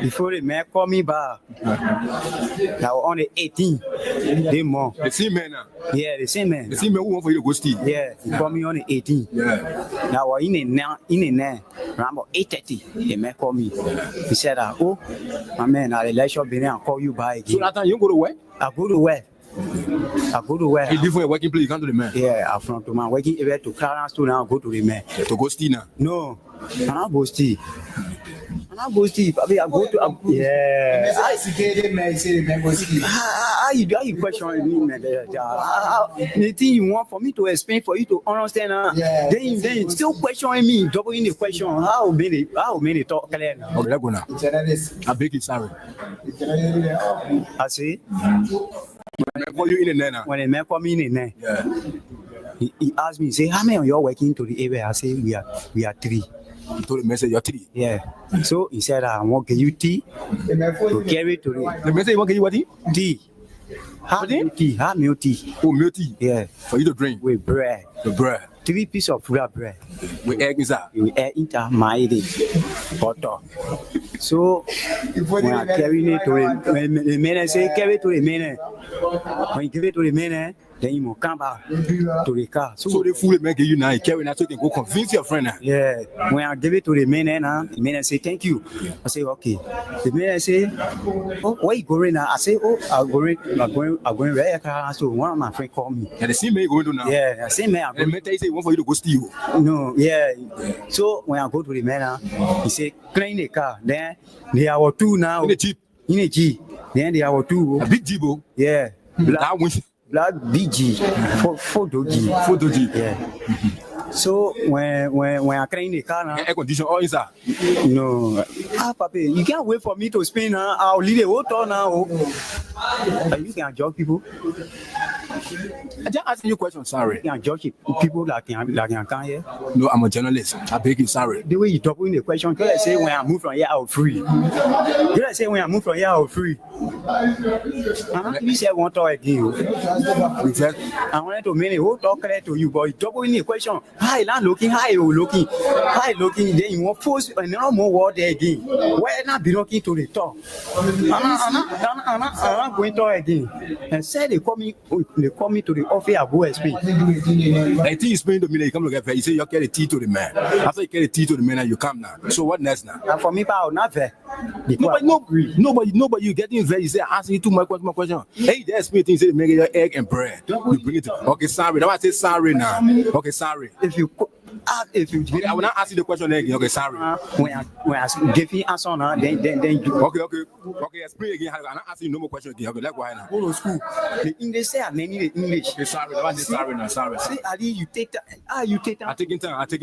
Before the man called me back, now on the 18th, they more. The same man now. Yeah, the same man. The same man who want for you to go steal. Yeah, he called me on the 18th. Yeah. Now in the around about 8:30, the man called me. He said, "Oh, my man, I'll let you be there and call you back again." So that time you go to work? I go to work. You leave from your working place, you come to the man. Yeah, I'm from to my working area to Clarence to now go to the man. To go steal now? No, I'm not go steal. I go steal. I go to yeah. How you question me, man? The thing you want for me to explain for you to understand, then still questioning me, doubling the question. How many talk clear now? Okay, let's go now. I beg you, sorry. I say. When you in the now? When the man call me in the yeah. He asked me, he say, how many of you are working to the area? I say, we are 3. You told the message you're 3. Yeah. So he said, I want to give you tea to carry to the message you want to give you what? Tea. Have milk tea. Oh, milk tea? Yeah. For you to drink? With bread. The bread. 3 pieces of real bread. With egg inside? With egg inside, my butter. So when I carry it to the man, say carry it to the man. When you give it to the man, then you must come back to the car. So the food make you now, you carry it so you can go convince your friend now. Yeah. When I give it to the man, the man say thank you. I say okay. The man say, oh, where you going now? I say, oh, I'm going right here. So one of my friends called me. And the same man you going to now? Yeah, the same man. And the man tell you say he want for you to go steal. No, yeah. So when I go to the man, he say clean the car. Then they are 2 now. In the Jeep? In the Jeep. Then they are 2. A big Jeep? Yeah. Black BG, photo G. Yeah. So when I clean the car now, air condition all inside. No, Papi, you can't wait for me to spin now. I'll leave the whole town now. You can judge people. I just asking you a question, sorry. You can judge people that can come here. No, I'm a journalist. I beg you, sorry. The way you talk in the question, you say when I move from here, I'll free. You say when I move from here, I'll free. You said one talk again. I wanted to make a whole talk clear to you, but you talk in the question. Hi, land looking, hi, looking. Then you want force and no more word there again. Why not be looking to the top? I'm not going to again. And said they call me to the office. I go explain. I think you explain to me that you come to get fair. You say you carry the tea to the man. After you carry the tea to the man, you come now. So what next now? And for me, I'll not fair. Nobody, you getting very. You say asking you too much question. Hey, there's me things. Say make your egg and bread. You bring it. Okay, sorry. Now I say sorry now. Okay, sorry. If you I will not ask you the question again. Okay, sorry. When I give you answer now, then you. Okay. Explain again. I'm not asking you no more question again. Okay, let's go ahead now. Go to school. The English say I need the English. Okay, sorry. I say sorry now. Sorry. See, Ali, you take time. You take time. I'm taking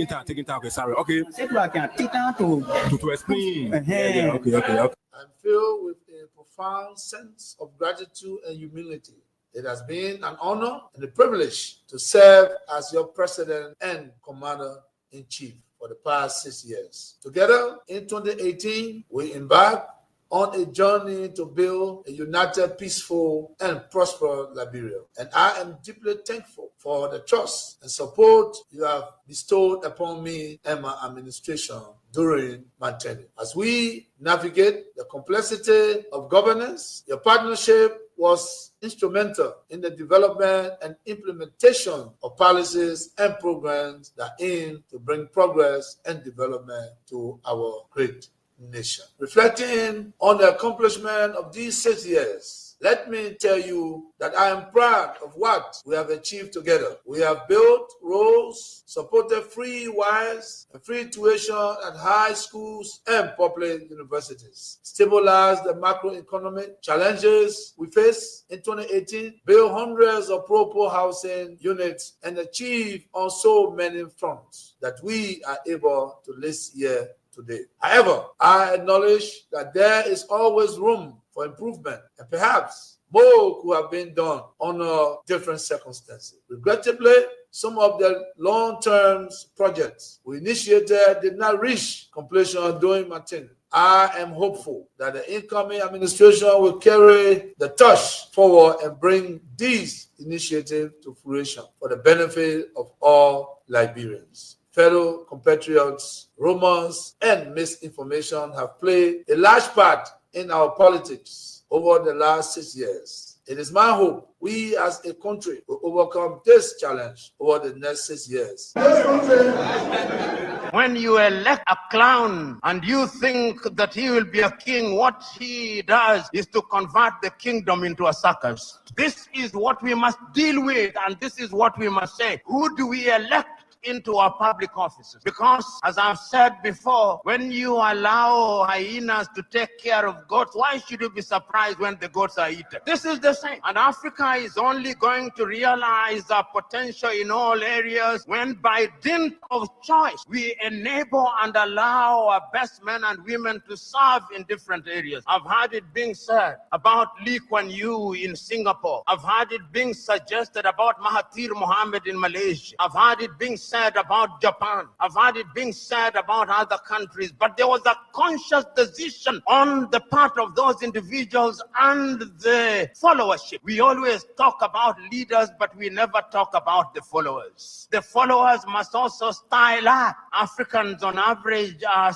time. Okay, sorry. Okay. Say I can take time to explain. Yeah, okay. I'm filled with a profound sense of gratitude and humility. It has been an honor and a privilege to serve as your president and commander-in-chief for the past 6 years. Together, in 2018, we embarked on a journey to build a united, peaceful, and prosperous Liberia. And I am deeply thankful for the trust and support you have bestowed upon me and my administration during my tenure. As we navigate the complexity of governance, your partnership was instrumental in the development and implementation of policies and programs that aim to bring progress and development to our great nation. Reflecting on the accomplishment of these 6 years, let me tell you that I am proud of what we have achieved together. We have built roads, supported free wires and free tuition at high schools and public universities, stabilized the macroeconomic challenges we face in 2018, built hundreds of pro-poor housing units, and achieved on so many fronts that we are able to list here today. However, I acknowledge that there is always room for improvement, and perhaps more could have been done under different circumstances. Regrettably, some of the long-term projects we initiated did not reach completion during my tenure. I am hopeful that the incoming administration will carry the torch forward and bring these initiatives to fruition for the benefit of all Liberians. fellow compatriots, rumors and misinformation have played a large part in our politics over the last 6 years. It is my hope we as a country will overcome this challenge over the next 6 years. When you elect a clown and you think that he will be a king, what he does is to convert the kingdom into a circus. This is what we must deal with, and this is what we must say. Who do we elect into our public offices? Because, as I've said before, when you allow hyenas to take care of goats, why should you be surprised when the goats are eaten? This is the same. And Africa is only going to realize our potential in all areas when, by dint of choice, we enable and allow our best men and women to serve in different areas. I've heard it being said about Lee Kuan Yew in Singapore. I've heard it being suggested about Mahathir Mohamad in Malaysia. I've heard it being said about Japan. I've heard it being said about other countries, but there was a conscious decision on the part of those individuals and the followership. We always talk about leaders, but we never talk about the followers. The followers must also style up. Africans on average are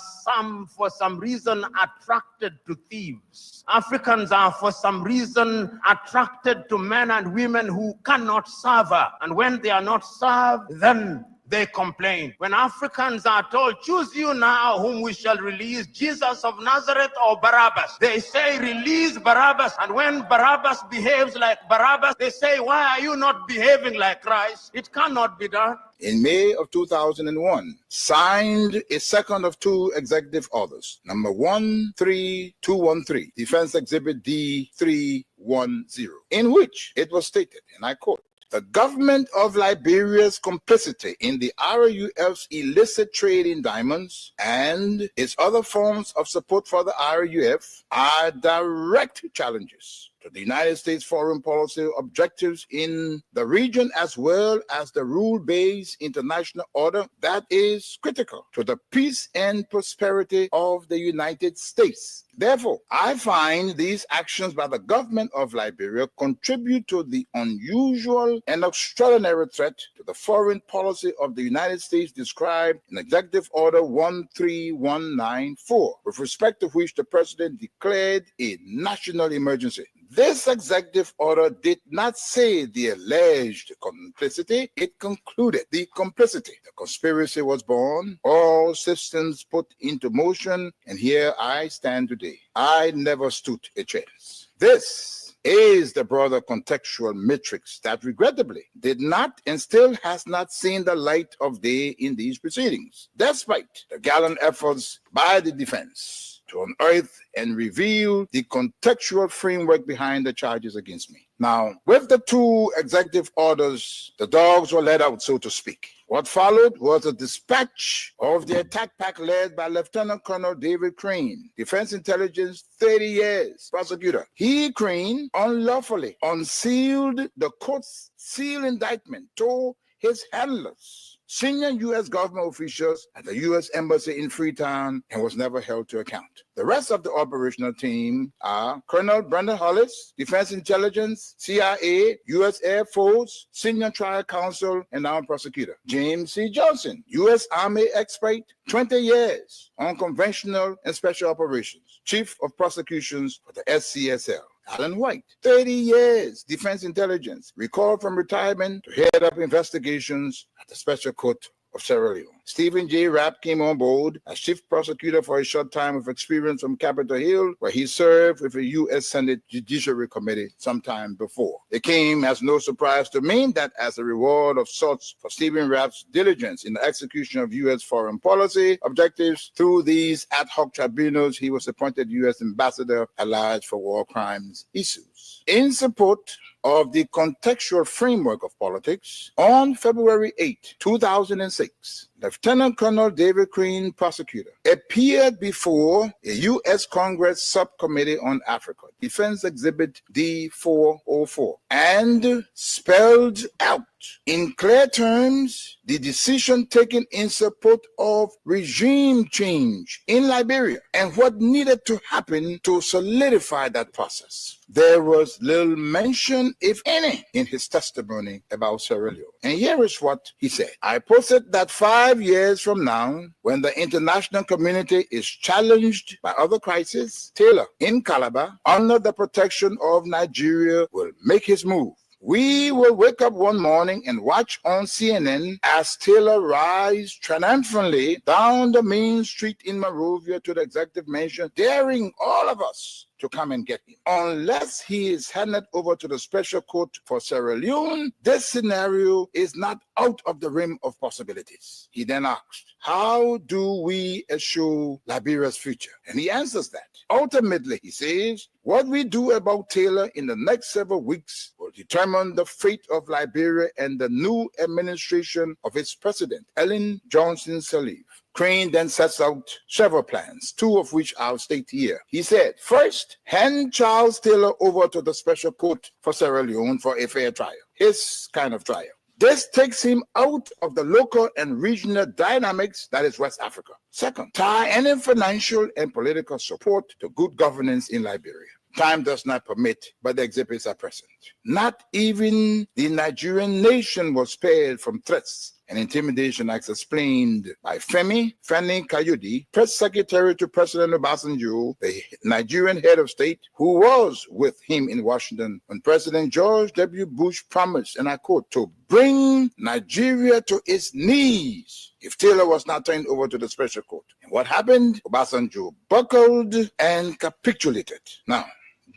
for some reason attracted to thieves. Africans are for some reason attracted to men and women who cannot serve her. And when they are not served, then they complain. When Africans are told, choose you now whom we shall release, Jesus of Nazareth or Barabbas, they say, release Barabbas. And when Barabbas behaves like Barabbas, they say, why are you not behaving like Christ? It cannot be done. In May of 2001, signed a second of two executive orders, number 13213, Defense Exhibit D310, in which it was stated, and I quote, the government of Liberia's complicity in the RUF's illicit trade in diamonds and its other forms of support for the RUF are direct challenges to the United States foreign policy objectives in the region, as well as the rule-based international order that is critical to the peace and prosperity of the United States. Therefore, I find these actions by the government of Liberia contribute to the unusual and extraordinary threat to the foreign policy of the United States described in Executive Order 13194, with respect to which the President declared a national emergency. This executive order did not say the alleged complicity, it concluded the complicity. The conspiracy was born, all systems put into motion, and here I stand today. I never stood a chance. This is the broader contextual matrix that regrettably did not and still has not seen the light of day in these proceedings, despite the gallant efforts by the defense to unearth and reveal the contextual framework behind the charges against me. Now, with the two executive orders, the dogs were let out, so to speak. What followed was a dispatch of the attack pack led by Lieutenant Colonel David Crane, Defense Intelligence, 30 years, prosecutor. He, Crane, unlawfully unsealed the court's sealed indictment to his handlers, senior U.S. government officials at the U.S. Embassy in Freetown, and was never held to account. The rest of the operational team are Colonel Brenda Hollis, Defense Intelligence, CIA, U.S. Air Force, Senior Trial Counsel, and now prosecutor. James C. Johnson, U.S. Army expert, 20 years on conventional and special operations, Chief of Prosecutions for the SCSL. Alan White, 30 years, Defense Intelligence, recalled from retirement to head up investigations at the Special Court of Sierra Leone. Stephen J. Rapp came on board as chief prosecutor for a short time with experience from Capitol Hill, where he served with the U.S. Senate Judiciary Committee sometime before. It came as no surprise to me that as a reward of sorts for Stephen Rapp's diligence in the execution of U.S. foreign policy objectives through these ad hoc tribunals, he was appointed U.S. Ambassador at Large for War Crimes issues. In support of the contextual framework of politics, on February 8, 2006, Lieutenant Colonel David Crane, prosecutor, appeared before a U.S. Congress Subcommittee on Africa, Defense Exhibit D404, and spelled out in clear terms the decision taken in support of regime change in Liberia and what needed to happen to solidify that process. There was little mention, if any, in his testimony about Sierra Leone. And here is what he said. I posted that 5 years from now, when the international community is challenged by other crises, Taylor in Calabar, under the protection of Nigeria, will make his move. We will wake up one morning and watch on CNN as Taylor rides triumphantly down the main street in Monrovia to the executive mansion, daring all of us to come and get him. Unless he is handed over to the special court for Sierra Leone, this scenario is not out of the realm of possibilities. He then asked, how do we assure Liberia's future? And he answers that. Ultimately, he says, what we do about Taylor in the next several weeks will determine the fate of Liberia and the new administration of its president, Ellen Johnson Sirleaf. Crane then sets out several plans, two of which I'll state here. He said, first, hand Charles Taylor over to the special court for Sierra Leone for a fair trial, his kind of trial. This takes him out of the local and regional dynamics that is West Africa. Second, tie any financial and political support to good governance in Liberia. Time does not permit, but the exhibits are present. Not even the Nigerian nation was spared from threats and intimidation, as explained by Fani Kayode, press secretary to President Obasanjo, the Nigerian head of state, who was with him in Washington when President George W. Bush promised, and I quote, to bring Nigeria to its knees if Taylor was not turned over to the special court. And what happened? Obasanjo buckled and capitulated. Now,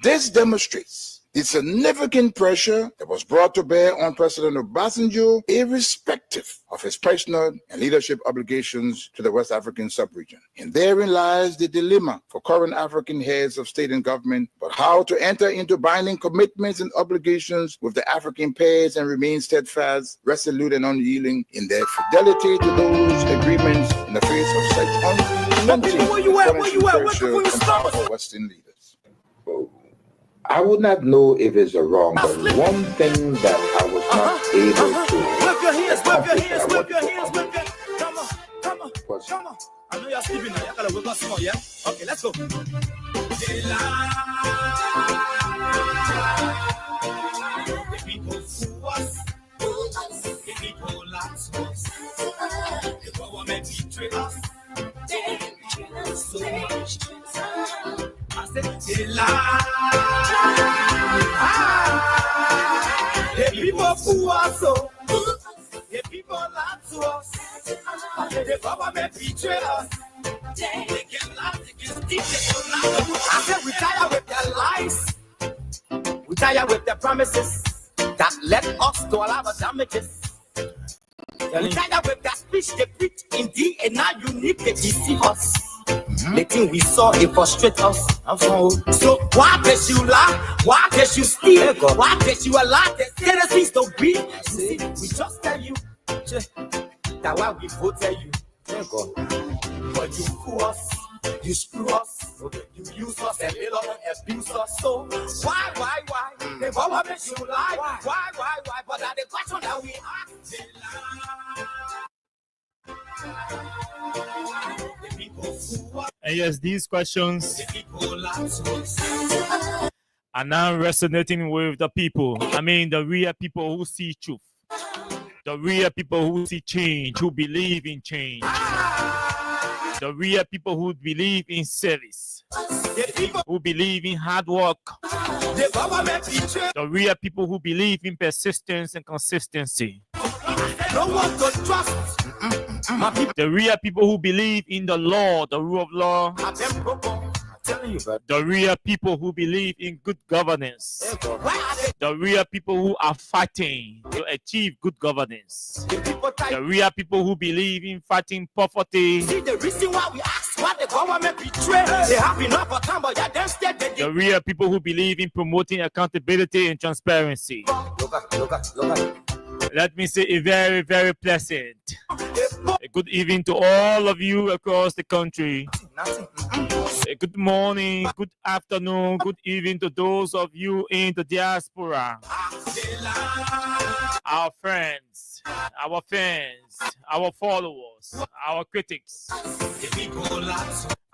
this demonstrates the significant pressure that was brought to bear on President Obasanjo, irrespective of his personal and leadership obligations to the West African sub-region. And therein lies the dilemma for current African heads of state and government, but how to enter into binding commitments and obligations with the African pairs and remain steadfast, resolute, and unyielding in their fidelity to those agreements in the face of such unrelenting pressure from Western leaders. I would not know if it's a wrong, but one thing that I was not able to whip your hands, whip your hands, whip your hands, whip your hands. Come on, come on, come on. I know you're sleeping now. You gotta wake up small, yeah? Okay, let's go. The people fool us. The people lie to us. The government betray us. So much. I said, they lie. The people fool us, so the people lie to us. The government betray us. They can lie, they can steal, they can lie. I said, we tired with their lies. We tired with their promises that led us to all our damages. We tired with that speech they preach in DNA unique, they deceive us. The thing we saw, it frustrate us. So why did you lie? Why did you steal? Why did you allow the citizens to be? See, we just tell you that why we voted you. But you fool us, you screw us, you use us and little abuse us. So why? The government you lie. Why? But that the question that we ask, they lie. And yes, these questions are now resonating with the people. I mean, the real people who see truth, the real people who see change, who believe in change, the real people who believe in service, who believe in hard work, the real people who believe in persistence and consistency. No one to trust. The real people who believe in the law, the rule of law. The real people who believe in good governance. The real people who are fighting to achieve good governance. The real people who believe in fighting poverty. See the reason why we ask why the government betray. They have enough of time, but they instead the real people who believe in promoting accountability and transparency. Look at. Let me say a very, very pleasant a good evening to all of you across the country. A good morning, good afternoon, good evening to those of you in the diaspora. Our friends, our fans, our followers, our critics,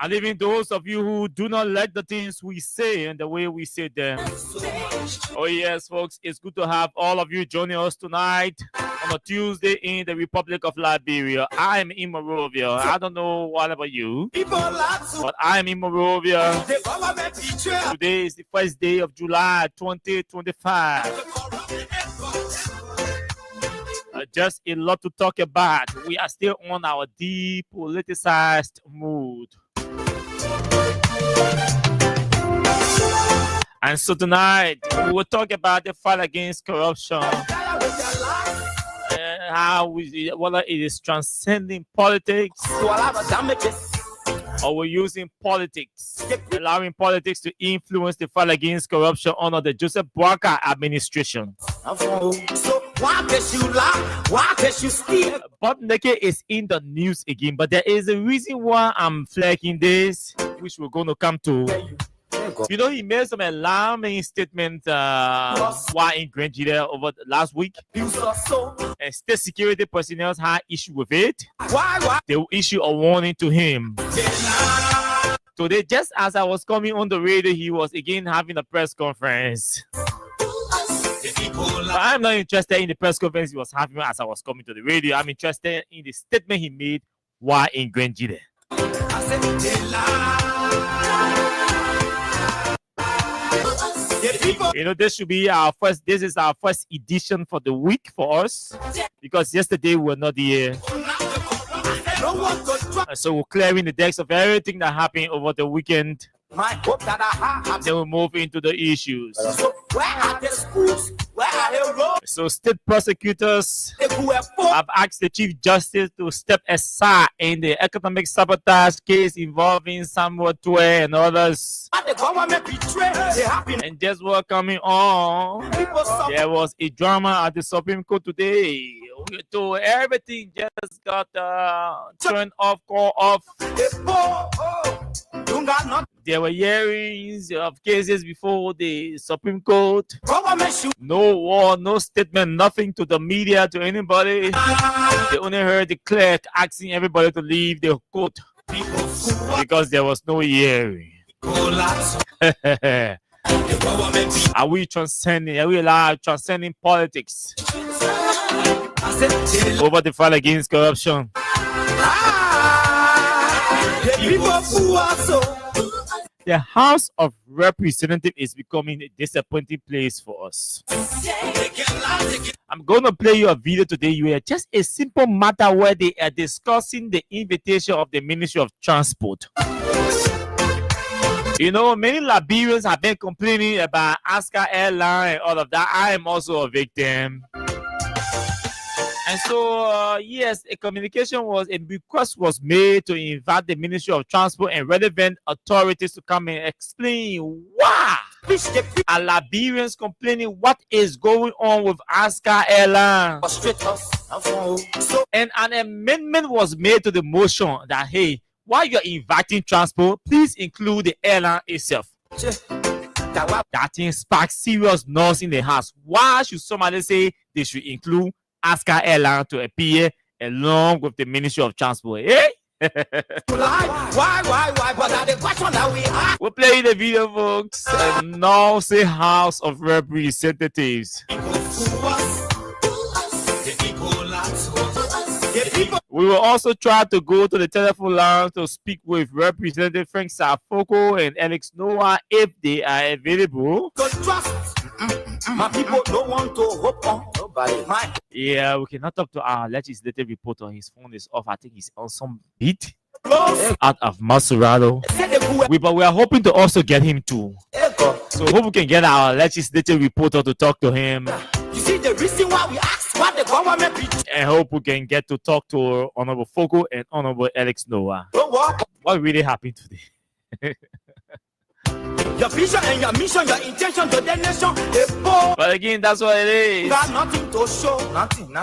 and even those of you who do not like the things we say and the way we say them. Oh yes, folks, it's good to have all of you joining us tonight on a Tuesday in the Republic of Liberia. I'm in Monrovia. I don't know what about you, but I'm in Monrovia. Today is the first day of July 2025. Just a lot to talk about. We are still on our depoliticized mood. And so tonight, we will talk about the fight against corruption. Whether it is transcending politics or we're using politics, allowing politics to influence the fight against corruption under the Joseph Boakai administration. Bob Neke is in the news again, but there is a reason why I'm flagging this, which we're going to come to. You know, he made some alarming statement while in Nigeria over last week. And state security personnel had issue with it. They will issue a warning to him. Today, just as I was coming on the radio, he was again having a press conference. But I'm not interested in the press conference he was having as I was coming to the radio. I'm interested in the statement he made while in Nigeria. You know, this is our first edition for the week for us, because yesterday we were not here. So we're clearing the decks of everything that happened over the weekend. Then we'll move into the issues. So state prosecutors have asked the Chief Justice to step aside in the economic sabotage case involving Samuel Twe and others. And just what coming on, there was a drama at the Supreme Court today. So everything just got turned off, call off. There were hearings of cases before the Supreme Court. No war, no statement, nothing to the media, to anybody. They only heard the clerk asking everybody to leave the court because there was no hearing. Are we transcending? Are we allowed transcending politics over the fight against corruption? The House of Representatives is becoming a disappointing place for us. I'm going to play you a video today where just a simple matter where they are discussing the invitation of the Ministry of Transport. You know, many Liberians have been complaining about Oscar Airline and all of that. I am also a victim. And so, yes, a request was made to invite the Ministry of Transport and relevant authorities to come and explain why are Liberians complaining what is going on with Oscar Airline. And an amendment was made to the motion that, hey, while you're inviting transport, please include the airline itself. That thing sparks serious noise in the house. Why should somebody say they should include Oscar Airline to appear along with the Ministry of Transport? Eh? Why? We'll play the video, folks. And now say House of Representatives. We will also try to go to the telephone line to speak with Representative Frank Safoko and Alex Noah if they are available. My people don't want to hope on nobody. Yeah, we cannot talk to our legislative reporter. His phone is off. I think he's on some beat out of Masurado. But we are hoping to also get him too. So hope we can get our legislative reporter to talk to him. You see the reason why we asked what the government be. And hope we can get to talk to Honorable Fogo and Honorable Alex Noah. What really happened today? Your vision and your mission, your intention to the nation. But again, that's what it is. Got nothing to show. Nothing.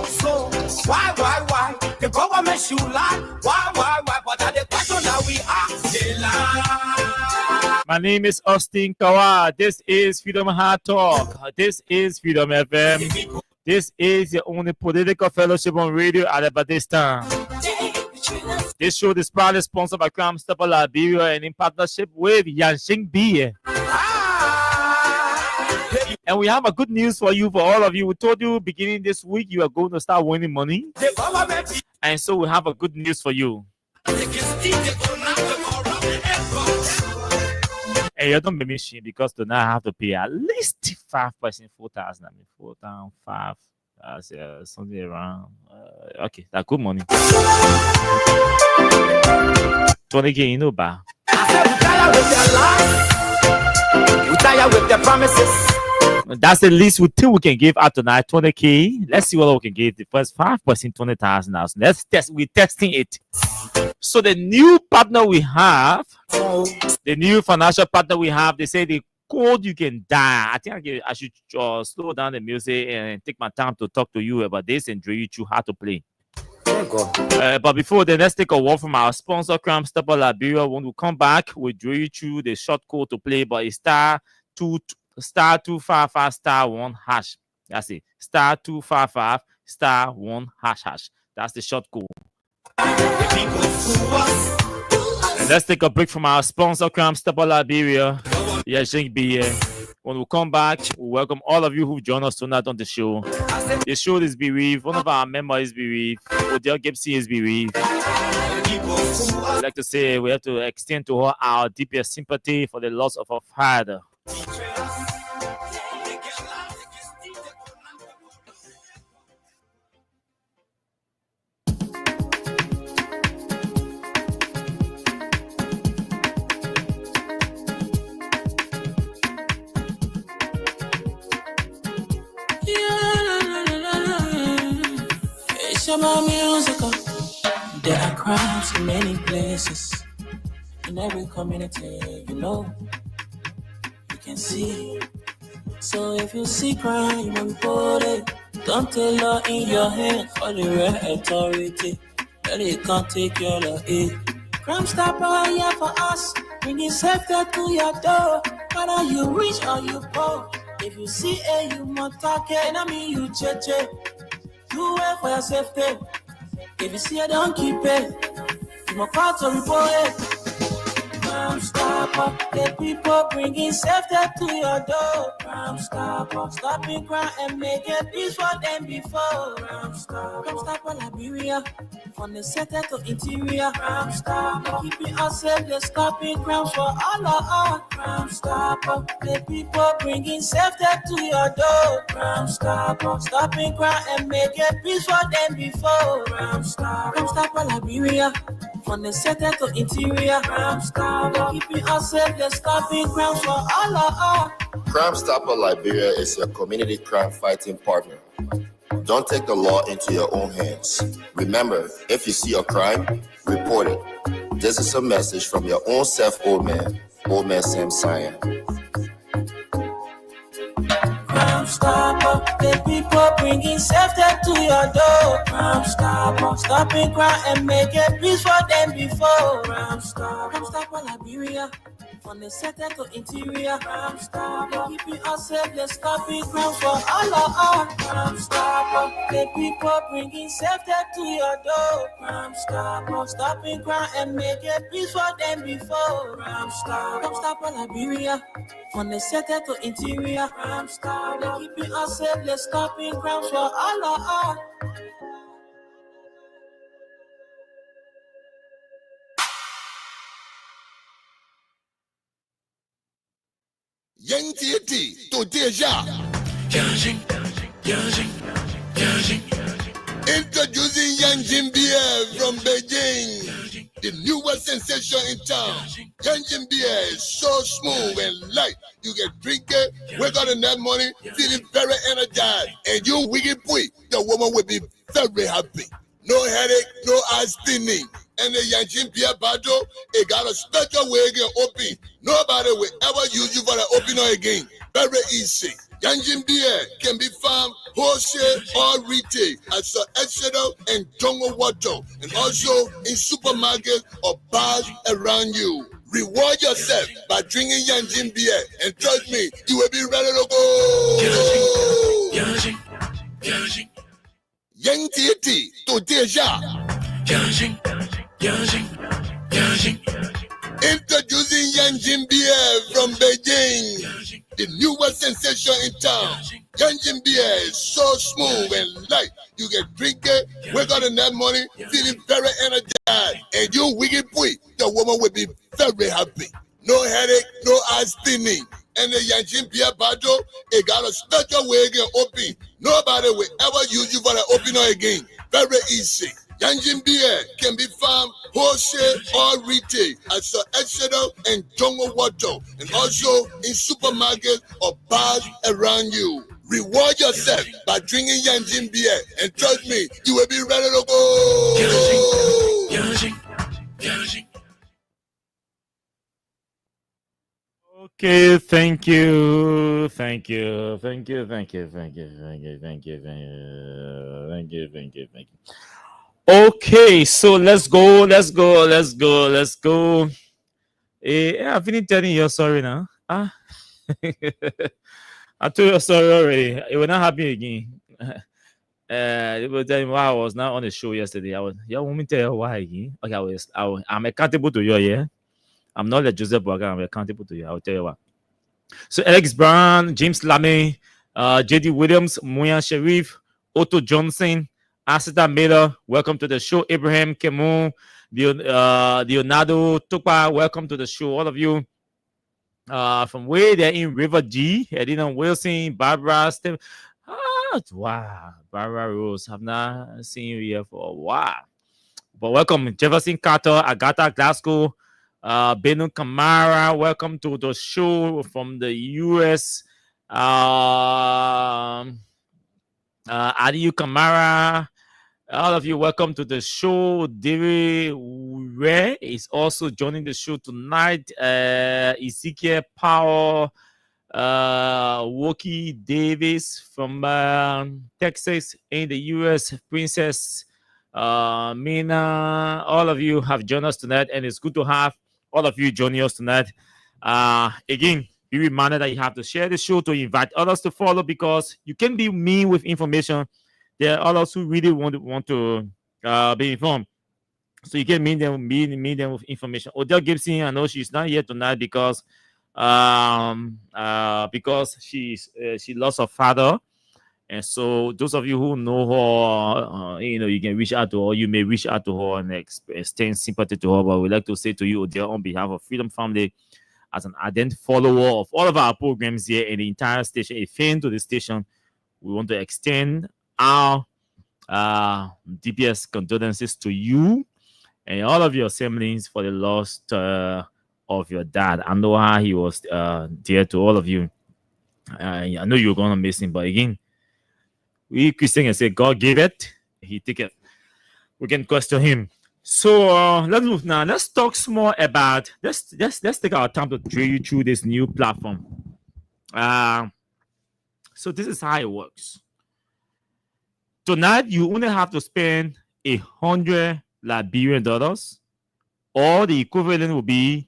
So why? The government should lie. Why? But that's the question that we ask. They lie. My name is Austin KAWAH. This is Freedom Hard Talk. This is Freedom FM. This is your only political fellowship on radio at this time. This show is proudly sponsored by Crime Stopper Liberia and in partnership with Yanxing B. And we have a good news for you, for all of you. We told you beginning this week you are going to start winning money. And so we have a good news for you. And you don't be missing because tonight I have to pay at least 5%, 4,000. I mean, 4,005. Something around. Okay, that's good money. 20K, you know, ba? We tired with the promises. That's the least we think we can give out tonight. 20K. Let's see what we can give. The first 5%, 20,000. Let's test. We're testing it. So the new partner we have, the new financial partner we have, they say the code you can die. I think I should slow down the music and take my time to talk to you about this and show you how to play. But before then, let's take a word from our sponsor, Crime Stopper Liberia. When we come back, we'll draw you through the short code to play, but it's *255*1#. That's it. *255*1#. That's the short code. And let's take a break from our sponsor, Crime Stopper Liberia. Yanxing B. When we come back, we welcome all of you who join us tonight on the show. The show is bereaved. One of our members is bereaved. Odell Gibson is bereaved. I'd like to say we have to extend to her our deepest sympathy for the loss of her father. My musical. There are crowds in many places, in every community, you can see. So if you see crime, you report it. Don't take law in your hand for the real authority. That it can't take your law. Crime Stopper here for us, bringing safety to your door. Whether you rich or you poor, if you see you must talk it, and I mean you cheche. You wait for your safety. If you see it, don't keep it. You must call to report it. Crime Stopper, the people bringing safety to your door. Crime Stopper, stopping crime and making peace for them before. Crime Stopper Liberia, from the center to interior. Crime Stopper, keeping us safe, they're stopping crimes for all of us. Crime Stopper, the people bringing safety to your door. Crime Stopper, stopping crime and making peace for them before. Crime Stopper Liberia, from the center to interior. Crime Stopper, keeping us safe, they're stopping crimes for all of us. Crime Stopper Liberia is your community crime fighting partner. Don't take the law into your own hands. Remember, if you see a crime, report it. This is a message from your own self, Old Man Sam Cyan. Crime Stopper, the people bringing safety to your door. Crime Stopper, stopping crime and making peace for them before. Crime Stopper Liberia, from the center to interior. Crime Stopper, keeping us safe, they're stopping crime for all of us. Crime Stopper, the people bringing safety to your door. Crime Stopper, stopping crime and making peace for them before. Crime Stopper Liberia, from the center to interior. Crime Stopper, keeping us safe, they're stopping crime for all of us. Young T to Deja. Introducing Yang Beer from Beijing, the newest sensation in town. Yang Beer is so smooth and light. You can drink it, wake up in that morning, feeling very energized. And you wicked boy, the woman will be very happy. No headache, no eye spinning. And the Yanjin Beer Bado, it got a special way again open. Nobody will ever use you for the opener again. Very easy. Yanjin Beer can be found wholesale or retail at Sir Exeter and Dongo Water, and also in supermarkets or bars around you. Reward yourself by drinking Yanjin Beer, and trust me, you will be ready to go. Yang Tieti to Deja. Introducing Yanjin Beer from Beijing, the newest sensation in town. Yanjin Beer is so smooth and light. You can drink it, wake up in that morning, feeling very energized. And you wicked boy, the woman will be very happy. No headache, no eye spinning. And the Yanjin Beer bottle, it got a special way again open. Nobody will ever use you for the opener again. Very easy. Yanjin Beer can be found wholesale or retail at Sir Exeter and Dongo Water, and also in supermarkets or bars around you. Reward yourself by drinking Yanjin Beer, and trust me, you will be ready to go. Okay, thank you. Okay, so let's go. I've been telling you sorry now. I told you sorry already. It will not happen again. They will tell me why I was not on the show yesterday. You want me to tell you why again? Okay, I'm accountable to you, yeah. I'm not like Joseph Boaga, I'm accountable to you. I'll tell you what. So Alex Brown, James Lame, JD Williams, Moya Sharif, Otto Johnson, Asita Miller, welcome to the show. Abraham Kemu, Leonardo Tupa, welcome to the show. All of you from way there in River G, Edina Wilson, Barbara, Steve. Wow, Barbara Rose, I've not seen you here for a while. But welcome, Jefferson Carter, Agatha Glasgow, Benu Kamara, welcome to the show from the US. Adiu Kamara, all of you, welcome to the show. Diri Ray is also joining the show tonight. Ezekiel Powell, Wookie Davis from Texas in the US, Princess Mina, all of you have joined us tonight, and it's good to have all of you joining us tonight. Again, be reminded that you have to share the show to invite others to follow, because you can be mean with information. There are others who really want to be informed, so you can meet them with information. Odell Gibson, I know she's not here tonight because she lost her father. And so those of you who know her, you can reach out to her. You may reach out to her and extend sympathy to her. But we'd like to say to you, Odell, on behalf of Freedom Family, as an ardent follower of all of our programs here in the entire station, a fan to the station, we want to extend our deepest condolences to you and all of your siblings for the loss of your dad. I know how he was dear to all of you. I know you're going to miss him, but again, we Christian can say God gave it, he take it. We can question him. So let's move now. Let's talk more about let's take our time to drill you through this new platform. So this is how it works. Tonight you only have to spend $100 Liberian, or the equivalent will be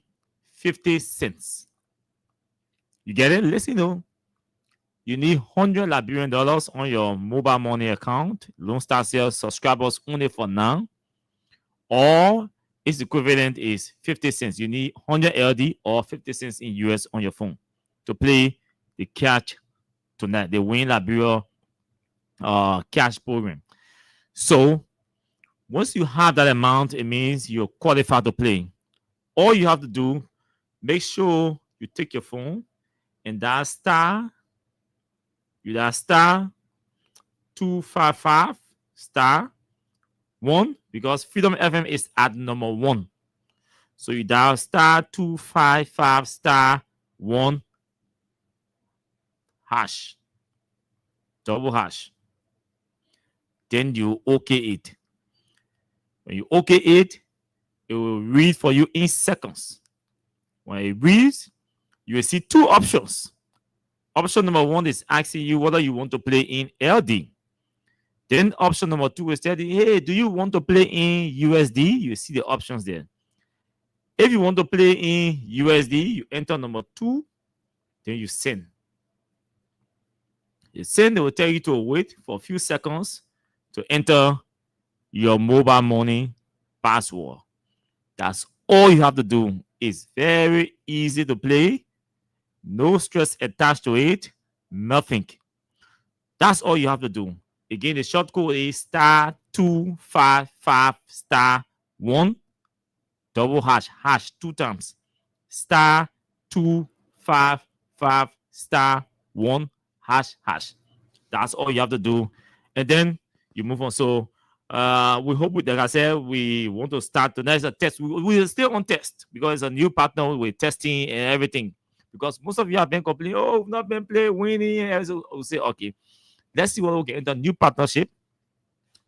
50 cents. You get it? Listen though. You need $100 Liberian on your mobile money account. Lone Star Sales subscribers only for now. Or its equivalent is 50 cents. You need 100 LD or 50 cents in US on your phone to play the catch tonight, the Win Liberia cash program. So once you have that amount, it means you're qualified to play. All you have to do, make sure you take your phone and dial star 255 *1, because Freedom FM is at number 1. So you dial star 255 *1 hash, double hash. Then you OK it. When you OK it, It will read for you in seconds. When it reads, you will see two options. Option number one is asking you whether you want to play in LD. Then option number two is telling you, hey, do you want to play in USD? You see the options there. If you want to play in USD, you enter number two, then you send. You send, they will tell you to wait for a few seconds to enter your mobile money password. That's all you have to do. It's very easy to play. No stress attached to it. Nothing. That's all you have to do. Again, the short code is *255*1 double hash 2 times. *255*1 hash. That's all you have to do. And then you move on. So we hope, like I said, we want to start tonight's a test. We're still on test because it's a new partner. We're testing and everything. Because most of you have been complaining, oh, we've not been playing, winning. And so we'll say, okay, let's see what we can enter new partnership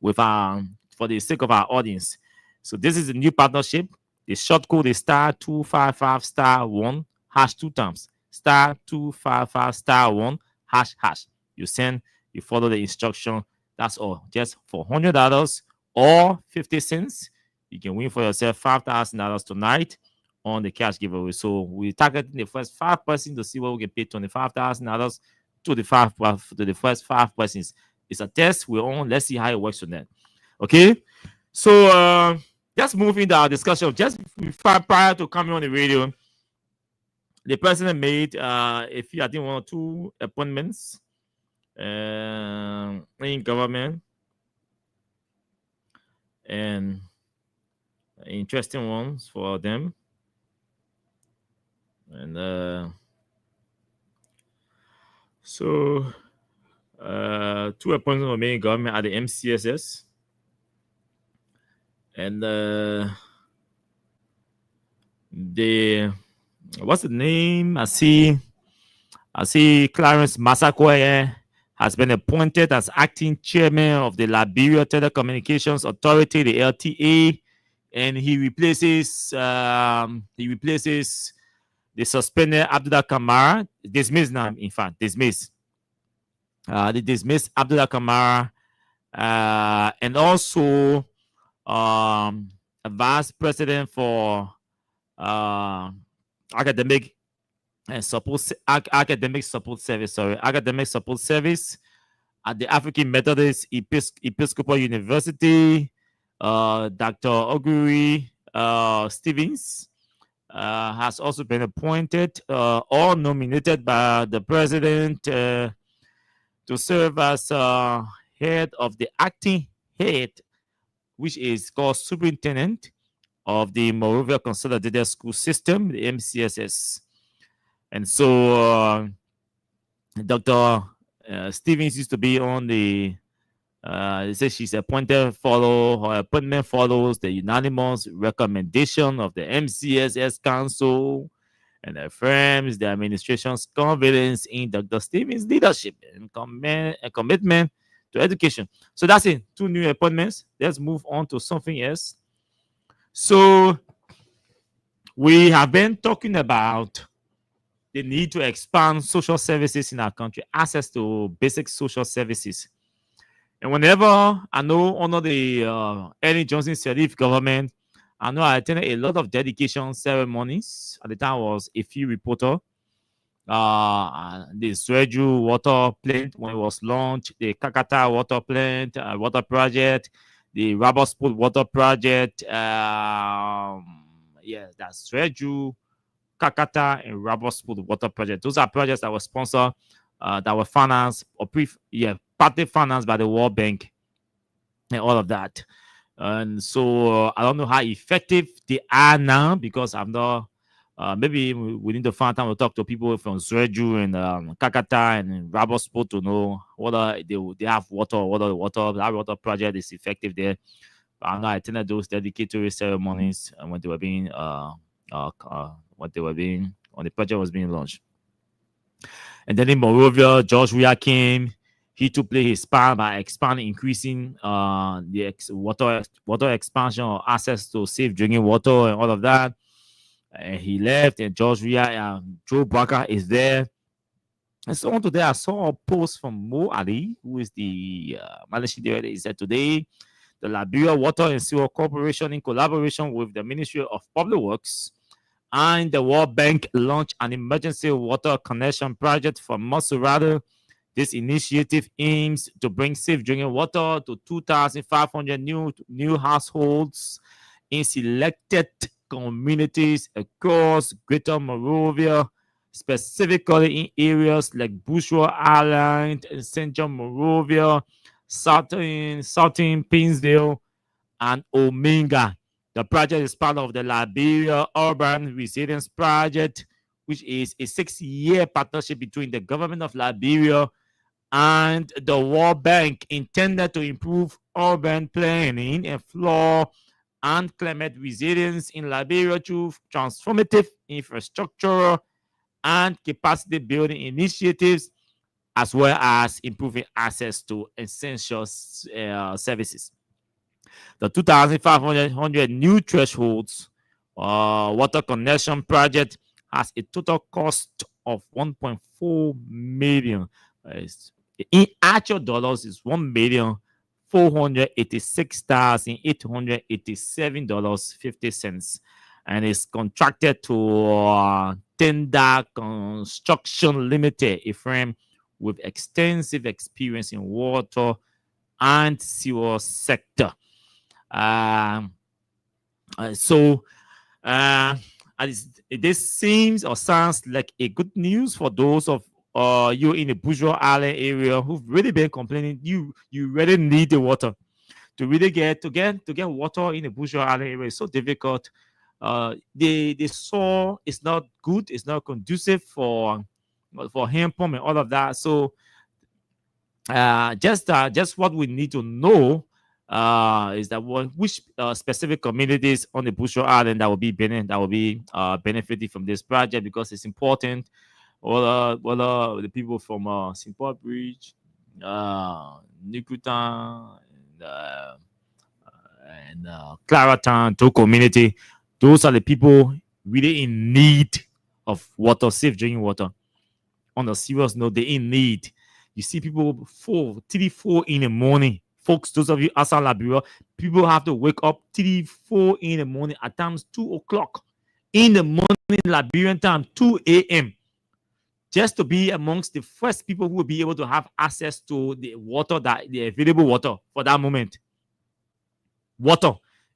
with for the sake of our audience. So this is a new partnership. The short code is *255*1 hash 2 times. *255*1 hash. You send, you follow the instruction. That's all. Just for $100 or 50 cents, you can win for yourself $5,000 tonight on the cash giveaway. So we're targeting the first 5 persons to see what we can pay $25,000 to the first 5 persons. It's a test we're on. Let's see how it works on that. Okay. So just move into our discussion. Just prior to coming on the radio, the president made I think 1 or 2 appointments in government, and interesting ones for them. And so 2 appointments were made in government at the MCSS. And what's the name? I see Clarence Massaquoi has been appointed as acting chairman of the Liberia Telecommunications Authority, the LTA, and he replaces the suspended Abdullah Kamara, dismissed now, in fact, dismissed. They dismissed Abdullah Kamara, and also a vice president for academic support service at the African Methodist Episcopal University. Dr. Oguri Stevens has also been appointed or nominated by the president to serve as head of the acting head, which is called superintendent of the Monrovia Consolidated School System, the MCSS. And so Dr. Stevens used to be on the it says she's appointed, her appointment follows the unanimous recommendation of the MCSS Council and affirms the administration's confidence in Dr. Stevens' leadership and commitment to education. So that's it. 2 new appointments. Let's move on to something else. So we have been talking about the need to expand social services in our country, access to basic social services. And whenever I know under the Ellen Johnson Sirleaf government, I know I attended a lot of dedication ceremonies. At the time, I was a field reporter. The Sreju water plant when it was launched, the Kakata water plant, water project, the Rabosport water project. That's Sreju, Kakata, and Rabosport water project. Those are projects that were sponsored, that were financed or partly financed by the World Bank and all of that. And so I don't know how effective they are now, because I'm not. Maybe we need to find time to talk to people from Sreju and Kakata and Rabosport to know whether they have water, or whether that water project is effective there. But I know I attended those dedicatory ceremonies when they were being when the project was being launched. And then in Monrovia, George Weah came. He to play his part by expanding, increasing the water expansion or access to safe drinking water and all of that. He left, and Joe Barker is there. And so on today, I saw a post from Mo Ali, who is the Malaysian director. He said today, the Liberia Water and Sewer Corporation, in collaboration with the Ministry of Public Works and the World Bank, launched an emergency water connection project for Masurado. This initiative aims to bring safe drinking water to 2,500 new households in selected communities across Greater Monrovia, specifically in areas like Bushwa Island, Central Monrovia, Southern Painesville, and Omega. The project is part of the Liberia Urban Resilience Project, which is a 6-year partnership between the government of Liberia and the World Bank, intended to improve urban planning and flood and climate resilience in Liberia through transformative infrastructure and capacity building initiatives, as well as improving access to essential services. The 2,500 new thresholds water connection project has a total cost of 1.4 million. In actual dollars, is $1,486,887.50, and is contracted to Tender Construction Limited, a firm with extensive experience in water and sewer sector. This seems or sounds like a good news for those of you in the Bourgeois Island area who've really been complaining. You really need the water to really get water in the Bourgeois Island area. It's so difficult. The soil is not good. It's not conducive for hand pump and all of that. So just what we need to know is that which specific communities on the Bushra Island that will be benefiting from this project, because it's important. The people from St. Paul Bridge, Nikutan, and Claratown, to community, those are the people really in need of water, safe drinking water. On a serious note, they're in need. You see people 4 in the morning. Folks, those of you outside Liberia, people have to wake up 4 in the morning, at times 2 o'clock in the morning, Liberian time, 2 a.m., just to be amongst the first people who will be able to have access to the water, the available water for that moment. Water.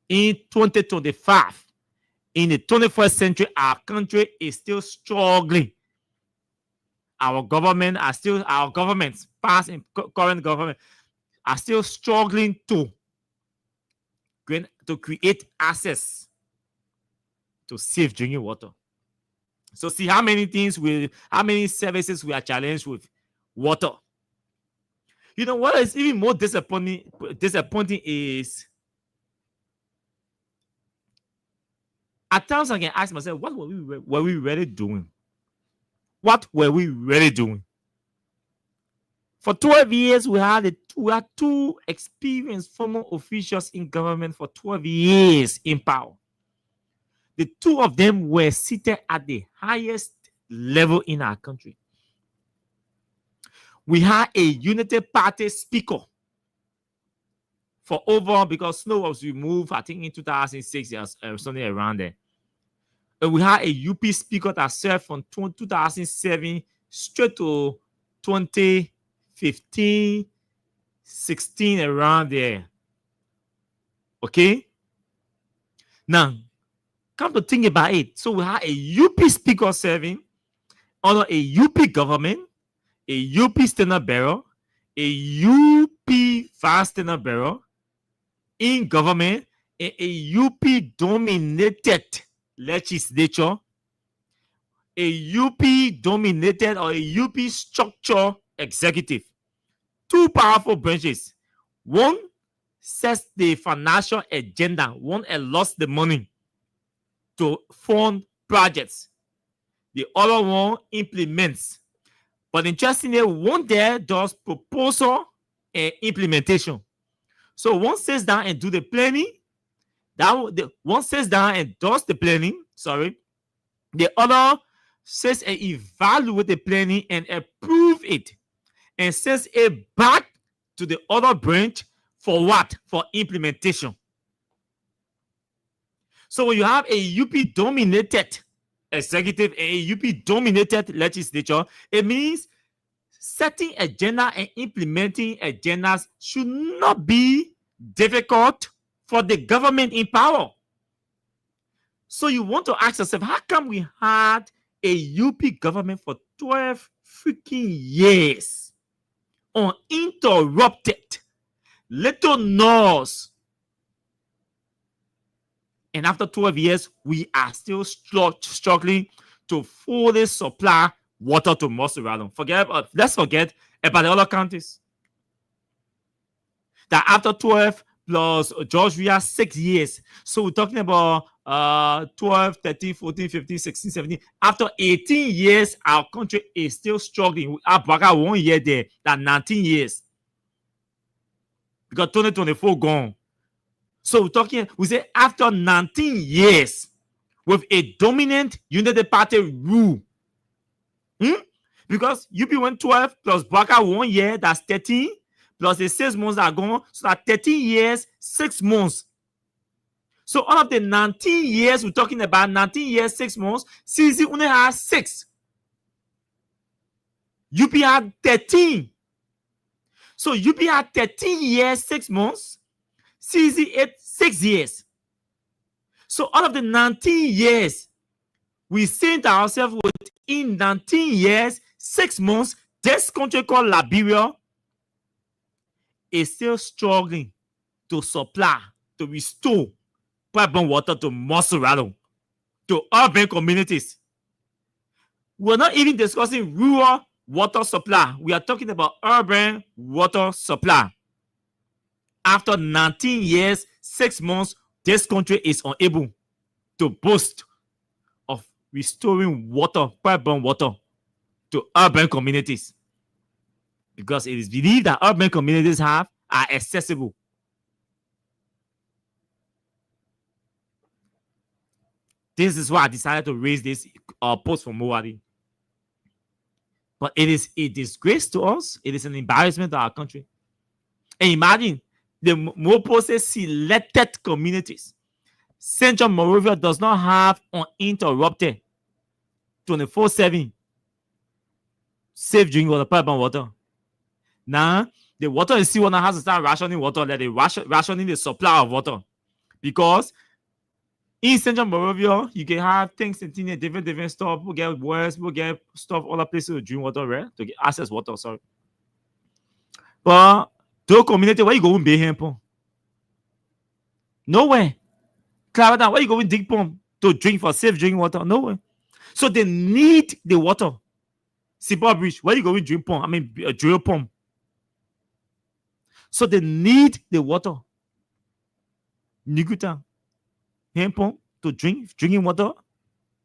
In 2025, in the 21st century, our country is still struggling. Our governments, past and current government, are still struggling to create access to safe drinking water. So see how many services we are challenged with water. You know what is even more disappointing is, at times I can ask myself, what were we really doing? What were we really doing? For 12 years, we had 2 experienced former officials in government for 12 years in power. The 2 of them were seated at the highest level in our country. We had a Unity Party speaker because Snow was removed, I think in 2006, something around there. And we had a UP speaker that served from 2007 straight to 2015, 16, around there. Okay? Now, come to think about it. So we had a UP speaker serving under a UP government, a UP standard bearer, a UP vice standard bearer in government, a UP dominated legislature, a UP dominated or a UP structure executive. 2 powerful branches. One sets the financial agenda, one allots the money to fund projects. The other one implements. But interestingly, one there does proposal and implementation. So one sits down and do the planning. One sits down and does the planning. Sorry. The other says and evaluate the planning and approve it, and sends it back to the other branch for what? For implementation. So when you have a UP dominated executive, a UP dominated legislature, it means setting agenda and implementing agendas should not be difficult for the government in power. So you want to ask yourself, how come we had a UP government for 12 freaking years uninterrupted, little noise, and after 12 years, we are still struggling to fully supply water to Mossel Island. Let's forget about the other counties. That after 12 plus Georgia 6 years, so we're talking about 12, 13, 14, 15, 16, 17. After 18 years, our country is still struggling. Our Baka 1 year there, that 19 years. Because 2024 gone. So we say after 19 years with a dominant United Party rule. Because UP went 12 plus Baka 1 year, that's 13, plus the 6 months that are gone, so that 13 years, 6 months. So out of the 19 years, we're talking about 19 years, 6 months, CZ only has 6. UP had 13. So UP had 13 years, 6 months. CZ 6 years. So out of the 19 years, we say to ourselves within 19 years, 6 months, this country called Liberia is still struggling to supply, to restore pipeline water to Mossel Island, to urban communities. We're not even discussing rural water supply. We are talking about urban water supply. After 19 years, 6 months, this country is unable to boast of restoring water, pipeline water, to urban communities. Because it is believed that urban communities are accessible. This is why I decided to raise this post for Mowari. But it is a disgrace to us. It is an embarrassment to our country. And imagine, the Mopo selected communities. Central Monrovia does not have uninterrupted 24/7 safe drinking water, pipeline water. Now, the water in seawater has to start rationing water, like they rationing the supply of water. Because in Central Monrovia, you can have things in different stuff. People get wells, people get stuff, other places to drink water, right? To get access water, sorry. But those community, where you go in Bay pump? Nowhere. Clarendon, where you go in dig pump to drink for safe drinking water? Nowhere. So they need the water. Sibor Bridge, where you go in drink pump? I mean, a drill pump. So they need the water. Niguta, hand pump to drinking water.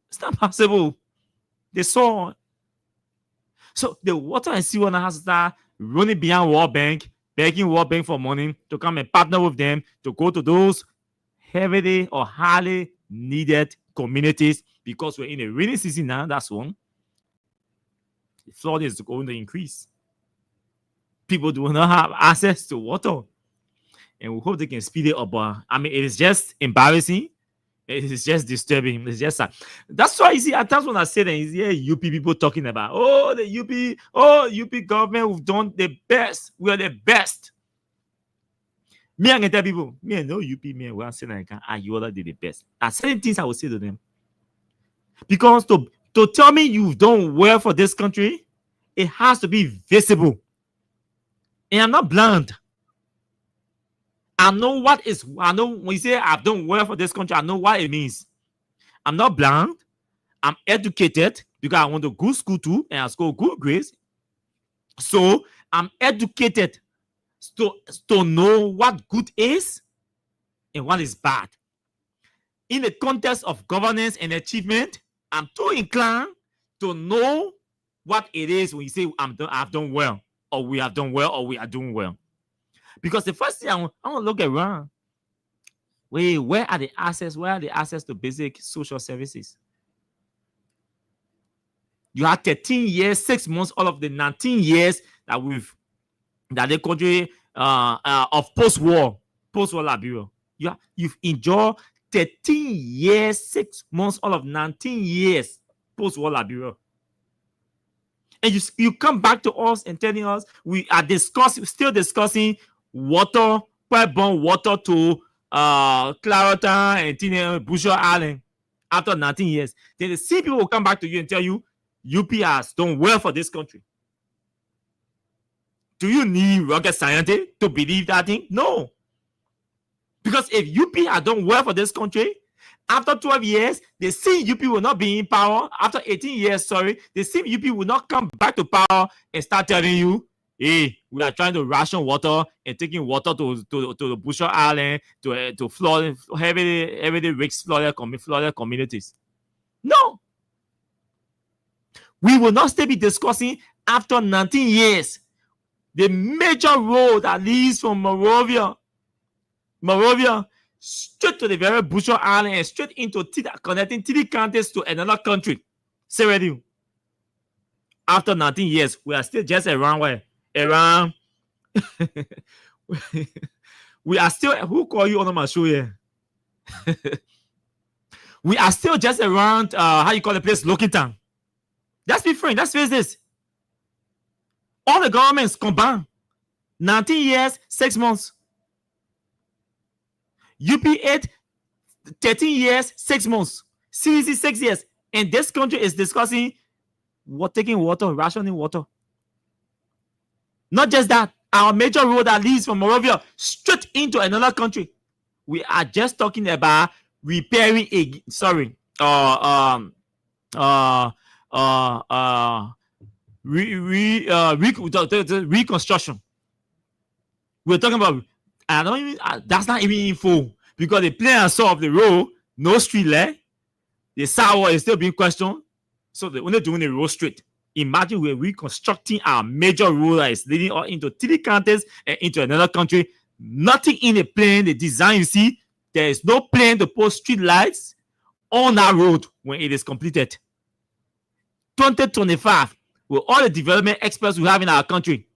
It's not possible. They saw. So the water and seawater has to start running behind World Bank, begging World Bank for money to come and partner with them to go to those heavily or highly needed communities, because we're in a rainy season now. That's one. The flood is going to increase. People do not have access to water, and we hope they can speed it up. But I mean, it is just embarrassing. It is just disturbing. It's just sad. That's why you see, at times when I say that, you hear UP people talking about, the UP government, we've done the best. We are the best. Me, I can tell people, me, I know UP, me, we are saying like, you all did the best. At certain things I will say to them. Because to tell me you've done well for this country, it has to be visible. And I'm not blind. I know when you say I've done well for this country, I know what it means. I'm not blind. I'm educated because I went to good school too, and I scored good grades. So I'm educated to know what good is and what is bad. In the context of governance and achievement, I'm too inclined to know what it is when you say I've done well, or we have done well, or we are doing well. Because the first thing I want to look around. Wait, where are the access? Where are the access to basic social services? You had 13 years, 6 months, all of the 19 years that the country of post-war Liberia. You've enjoyed 13 years, 6 months, all of 19 years post-war Liberia. And you come back to us and telling us we are still discussing water, pipe-borne water to Clarendon and Bushel Island after 19 years. Then the same people will come back to you and tell you UP has done well for this country. Do you need rocket scientists to believe that thing? No. Because if UP had done well for this country, after 12 years, the same UP will not be in power. After 18 years, the same UP will not come back to power and start telling you, hey, we are trying to ration water and taking water to the Bushel Island, to flood, heavily rich flooded communities. No. We will not still be discussing after 19 years the major road that leads from Monrovia straight to the very Bushel Island and straight into connecting 3 counties to another country. Sierra Leone. After 19 years, we are still just around where? Around. We are still. Who call you on my show here? We are still just around. How you call the place? Lockington. Let's be frank. Let's face this. All the governments combined, 19 years, 6 months. UP8, 13 years, 6 months. CEC 6 years. And this country is discussing taking water, rationing water. Not just that, our major road that leads from Monrovia straight into another country. We are just talking about repairing reconstruction. We're talking about, that's not even info, because the plan and saw of the road, no street left. The sidewalk is still being questioned, so they're only doing the road straight. Imagine we're reconstructing our major road that is leading into 3 counties and into another country. Nothing in the plan, the design you see, there is no plan to put street lights on that road when it is completed. 2025, with all the development experts we have in our country,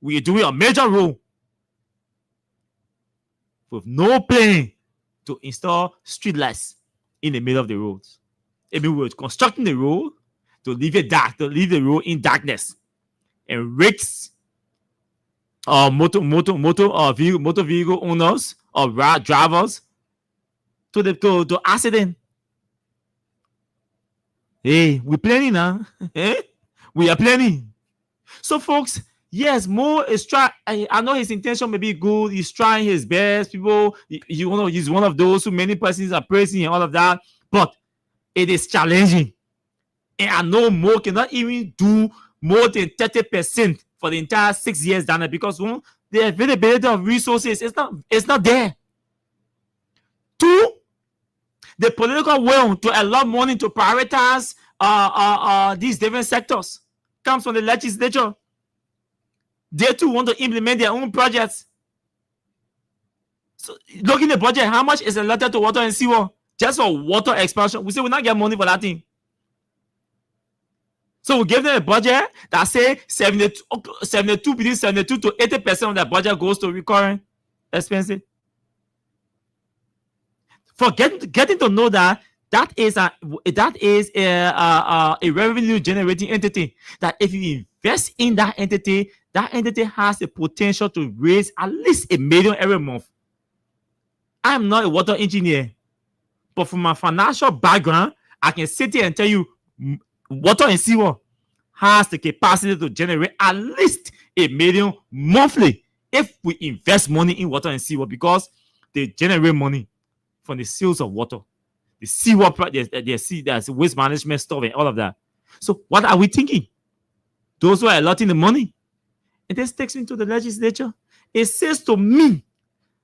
we are doing a major road with no plan to install street lights in the middle of the roads. I mean, we're constructing the road to leave it dark, to leave the road in darkness, and risks motor vehicle owners or drivers to accident. Hey, we're planning now. We are planning. So, folks, yes, Mo is trying. I know his intention may be good. He's trying his best. People, he's one of those who many persons are praising and all of that. But it is challenging. And I know Mo cannot even do more than 30% for the entire 6 years down there, because one, the availability of resources it's not there. 2, the political will to allow money to prioritize these different sectors comes from the legislature. They too want to implement their own projects. So look in the budget, how much is allotted to water and sewer just for water expansion? We say we not get money for that thing. So we give them a budget that say 72 between 72 to 80% of that budget goes to recurring expenses. For getting to know that is a revenue generating entity, that if you invest in that entity has the potential to raise at least $1 million every month. I am not a water engineer, but from my financial background, I can sit here and tell you water and sewer has the capacity to generate at least $1 million monthly if we invest money in water and sewer, because they generate money from the sales of water, the sewer, there's waste management stuff and all of that. So what are we thinking? Those who are allotting the money, and this takes me to the legislature. It says to me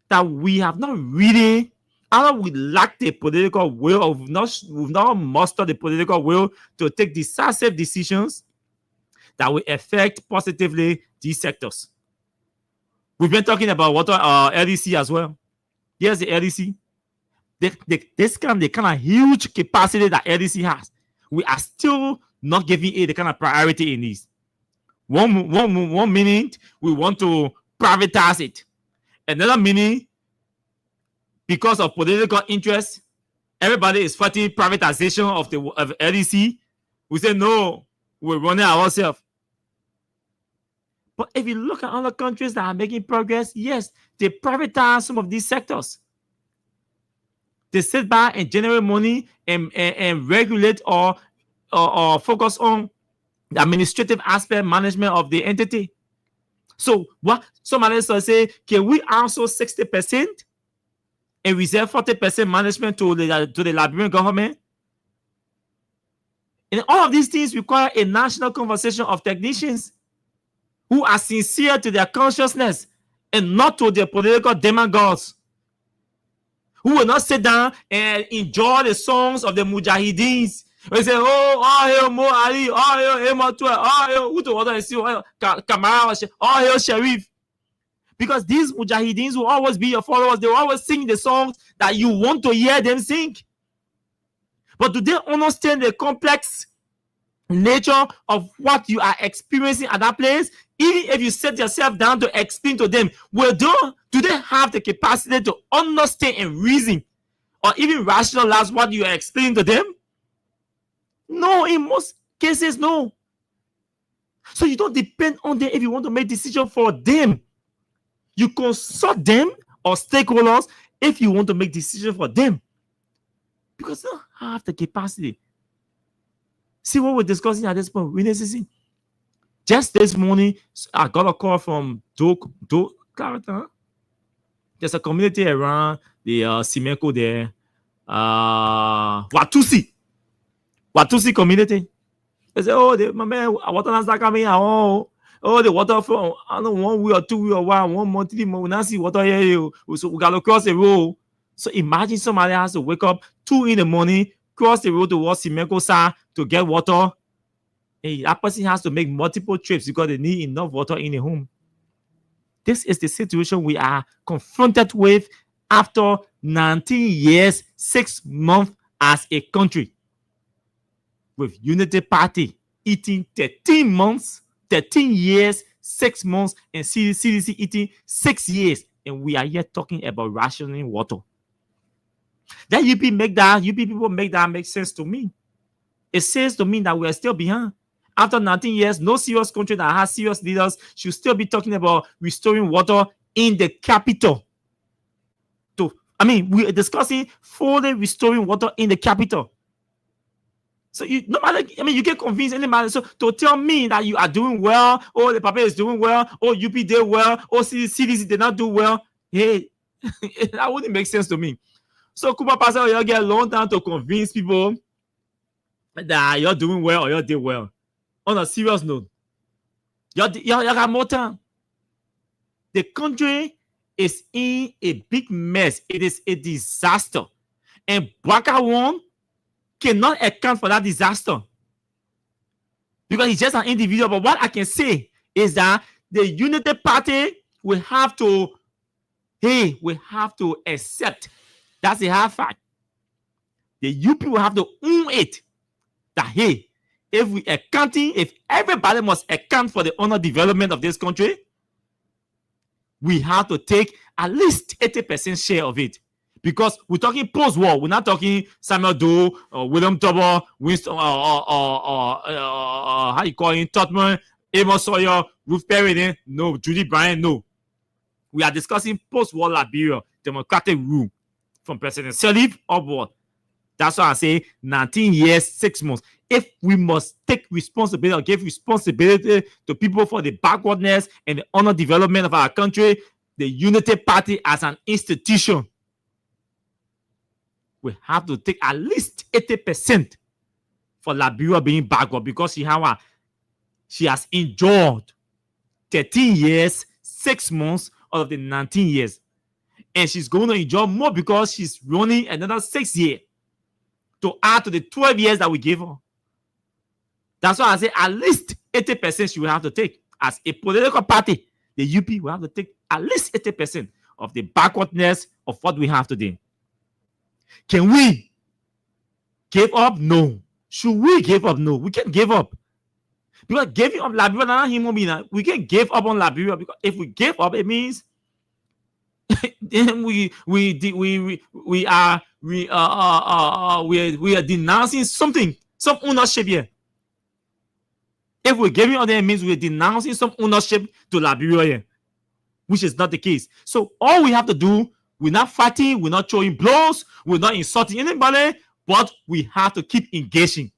that we have not really, either we lack the political will, or we've not mustered the political will to take decisive decisions that will affect positively these sectors. We've been talking about water LDC as well. Here's the LDC. This kind of huge capacity that LDC has. We are still not giving it the kind of priority in these. One minute we want to privatize it. Another minute, because of political interest, everybody is fighting privatization of LDC. We say no, we're running ourselves. But if you look at other countries that are making progress, yes, they privatize some of these sectors. They sit back and generate money and regulate or focus on the administrative aspect management of the entity. So what some analysts say, can we outsource 60% and reserve 40% management to the Liberian government? And all of these things require a national conversation of technicians who are sincere to their consciousness and not to their political demagogues, who will not sit down and enjoy the songs of the Mujahideens. We say, oh, all hail Mo Ali, all hail Emotua, all hail Uto Kamara, all hail Sharif. Because these Mujahideens will always be your followers. They will always sing the songs that you want to hear them sing. But do they understand the complex nature of what you are experiencing at that place? Even if you set yourself down to explain to them, well, do they have the capacity to understand and reason or even rationalize what you are explaining to them? No, in most cases, no. So you don't depend on them if you want to make decisions for them. You consult them or stakeholders if you want to make decisions for them. Because they don't have the capacity. See what we're discussing at this point. Just this morning, I got a call from there's a community around the Simeco there. Watusi community. They say, oh, my man, water not coming. Oh, the water from I don't know 1 week or 2 weeks or 1 month, 3 months. We not see water here. So we gotta cross the road. So imagine somebody has to wake up 2 in the morning, cross the road towards Simeco side to get water. Hey, that person has to make multiple trips because they need enough water in the home. This is the situation we are confronted with after 19 years, 6 months as a country. With Unity Party eating 13 years, 6 months, and CDC eating 6 years. And we are here talking about rationing water. That UP people make that make sense to me. It says to me that we are still behind. After 19 years, no serious country that has serious leaders should still be talking about restoring water in the capital. We are discussing fully restoring water in the capital. So you can convince anybody. So to tell me that you are doing well, or the Papa is doing well, or UP did well, or CDC did not do well, hey, that wouldn't make sense to me. So Kuba Pastor, you get a long time to convince people that you're doing well or you did well. On a serious note, you got more time. The country is in a big mess. It is a disaster. And Baka One cannot account for that disaster because he's just an individual. But what I can say is that the Unity Party will have to accept. That's a hard fact. The UP will have to own it. That if everybody must account for the underdevelopment of this country, we have to take at least 80% share of it. Because we're talking post-war, we're not talking Samuel Doe, William Tubber, Winston, how you call him, Totman, Amos Sawyer, Ruth Perry, no, Judy Bryant, no. We are discussing post-war Liberia, democratic rule from President Sirleaf upward. That's why I say 19 years, 6 months. If we must take responsibility or give responsibility to people for the backwardness and the underdevelopment of our country, the Unity Party as an institution, we have to take at least 80% for Liberia being backward because she has endured 13 years, 6 months out of the 19 years. And she's going to enjoy more because she's running another 6 years to add to the 12 years that we gave her. That's why I say at least 80% she will have to take. As a political party, the UP will have to take at least 80% of the backwardness of what we have today. Can we give up? No. Should we give up? No. We can't give up. Because giving up Liberia, we can't give up on Liberia, because if we give up, it means then we are denouncing something, some ownership here. If we're giving up, then it means we're denouncing some ownership to Liberia here, which is not the case. So all we have to do, we're not fighting, we're not throwing blows, we're not insulting anybody, but we have to keep engaging.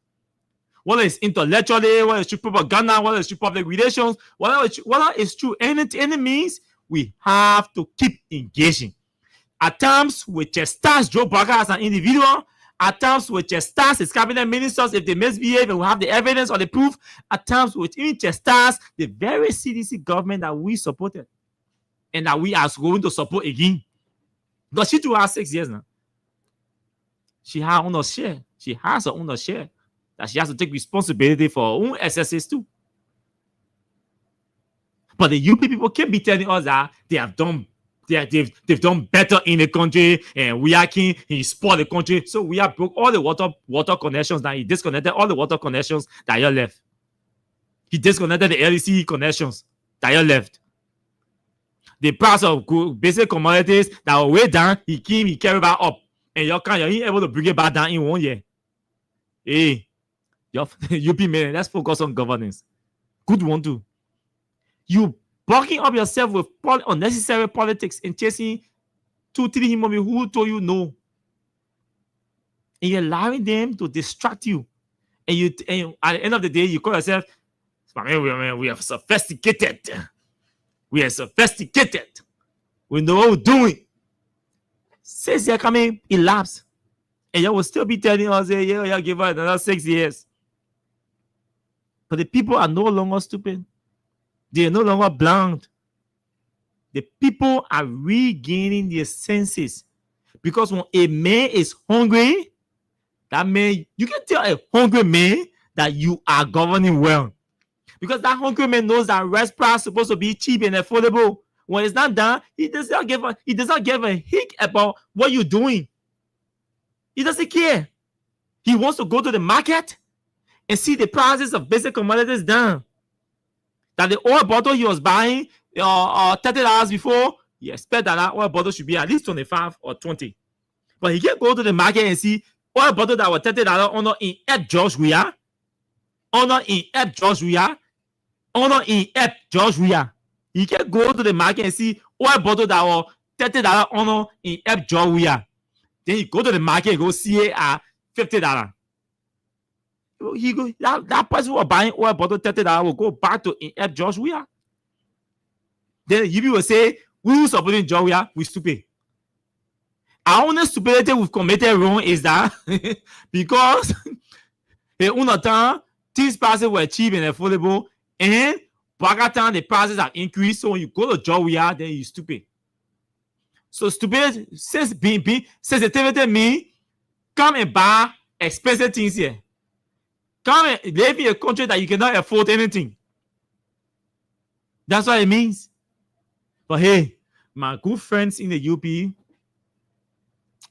Whether it's intellectually, whether it's through propaganda, whether it's through public relations, whether it's through any means, we have to keep engaging. At times, we chastise Joe Barker as an individual. At times, we chastise his cabinet ministers if they misbehave and we have the evidence or the proof. At times, we even chastise the very CDC government that we supported and that we are going to support again. Because she too has 6 years now. She has her own share. She has her own share that she has to take responsibility for her own excesses too. But the UP people can't be telling us that they've done better in the country and we are king, he spoiled the country. So we have broke all the water connections that he disconnected, all the water connections that you left. He disconnected the LEC connections that you left. The price of basic commodities that were way down, he carried back up. And you're able to bring it back down in 1 year. Hey, UP man, let's focus on governance. Good one too. You blocking up yourself with unnecessary politics and chasing 2-3 human beings who told you no. And you're allowing them to distract you. And at the end of the day, you call yourself, we are sophisticated. We are sophisticated. We know what we're doing. 6 years coming, elapsed. And you will still be telling us, yeah, give us another 6 years. But the people are no longer stupid. They are no longer blind. The people are regaining their senses. Because when a man is hungry, that man, you can tell a hungry man that you are governing well. Because that hungry man knows that rest price is supposed to be cheap and affordable. When it's not done, he does not give a hick about what you're doing. He doesn't care. He wants to go to the market and see the prices of basic commodities down. That the oil bottle he was buying $30 before, he expect that oil bottle should be at least 25 or 20. But he can't go to the market and see oil bottle that was $30 honor in Ep George Weah. Honor in Ep George Weah. Honor in Ep George Weah. He can't go to the market and see oil bottle that was $30 honor in Ep George Weah. Then he go to the market and go see it at $50. He go that person who was buying oil bottle $30 will go back to Ep George Weah. Then you will say, we who supporting George Weah, we stupid. Our only stupidity we've committed wrong is that because in time, these prices were cheap and affordable, and back time the prices have increased. So when you go to George Weah, then you're stupid. So stupid sensitivity means come and buy expensive things here. Come and live in a country that you cannot afford anything. That's what it means. But hey, my good friends in the UP, you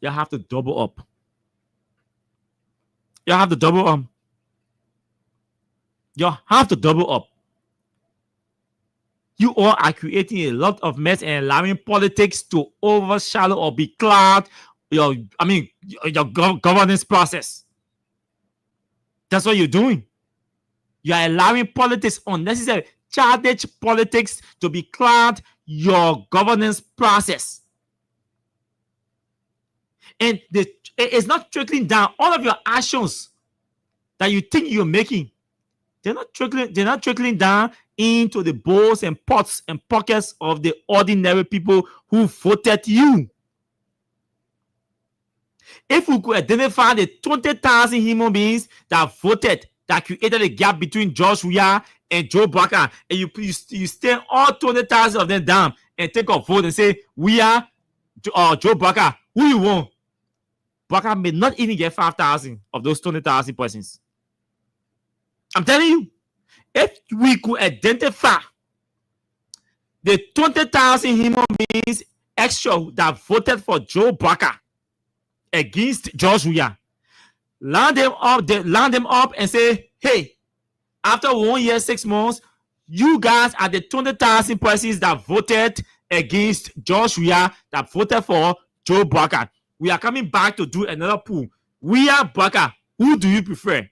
have to double up. You have to double up. You have to double up. You all are creating a lot of mess and allowing politics to overshadow or be cloud your governance process. That's what you're doing. You are allowing politics, unnecessary childish politics, to be cloud your governance process. And it's not trickling down. All of your actions that you think you're making, they're not trickling down into the bowls and pots and pockets of the ordinary people who voted you. If we could identify the 20,000 human beings that voted, that created a gap between George Weah and Joe Barker, and you stand all 20,000 of them down and take a vote and say, Weah, Joe Barker, who you want? Barker may not even get 5,000 of those 20,000 persons. I'm telling you, If we could identify the 20,000 human beings extra that voted for Joe Barker against George Weah, line them up and say, hey, after 1 year, 6 months, you guys are the 20,000 persons that voted against George Weah, that voted for Joe Barker. We are coming back to do another poll. Weah, Barker, who do you prefer?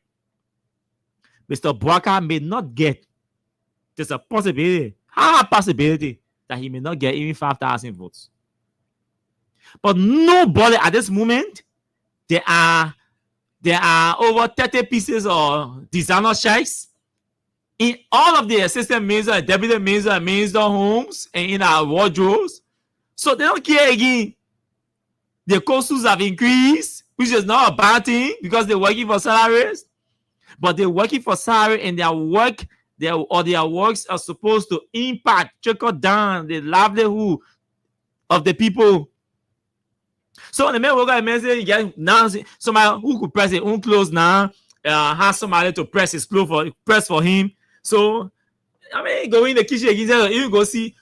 Mr. Barker may not get, there's a possibility, high possibility, that he may not get even 5,000 votes. But nobody at this moment, there are over 30 pieces of designer shirts in all of the assistant minister and deputy minister and minister homes and in our wardrobes. So they don't care again. The costs have increased, which is not a bad thing because they're working for salaries. But they're working for salary, and their work, their works are supposed to impact, trickle down the livelihood of the people. So the man will go and say, yeah, now somebody who could press his own clothes now, has somebody to press his clothes for him. So I mean, go in the kitchen again, you go see.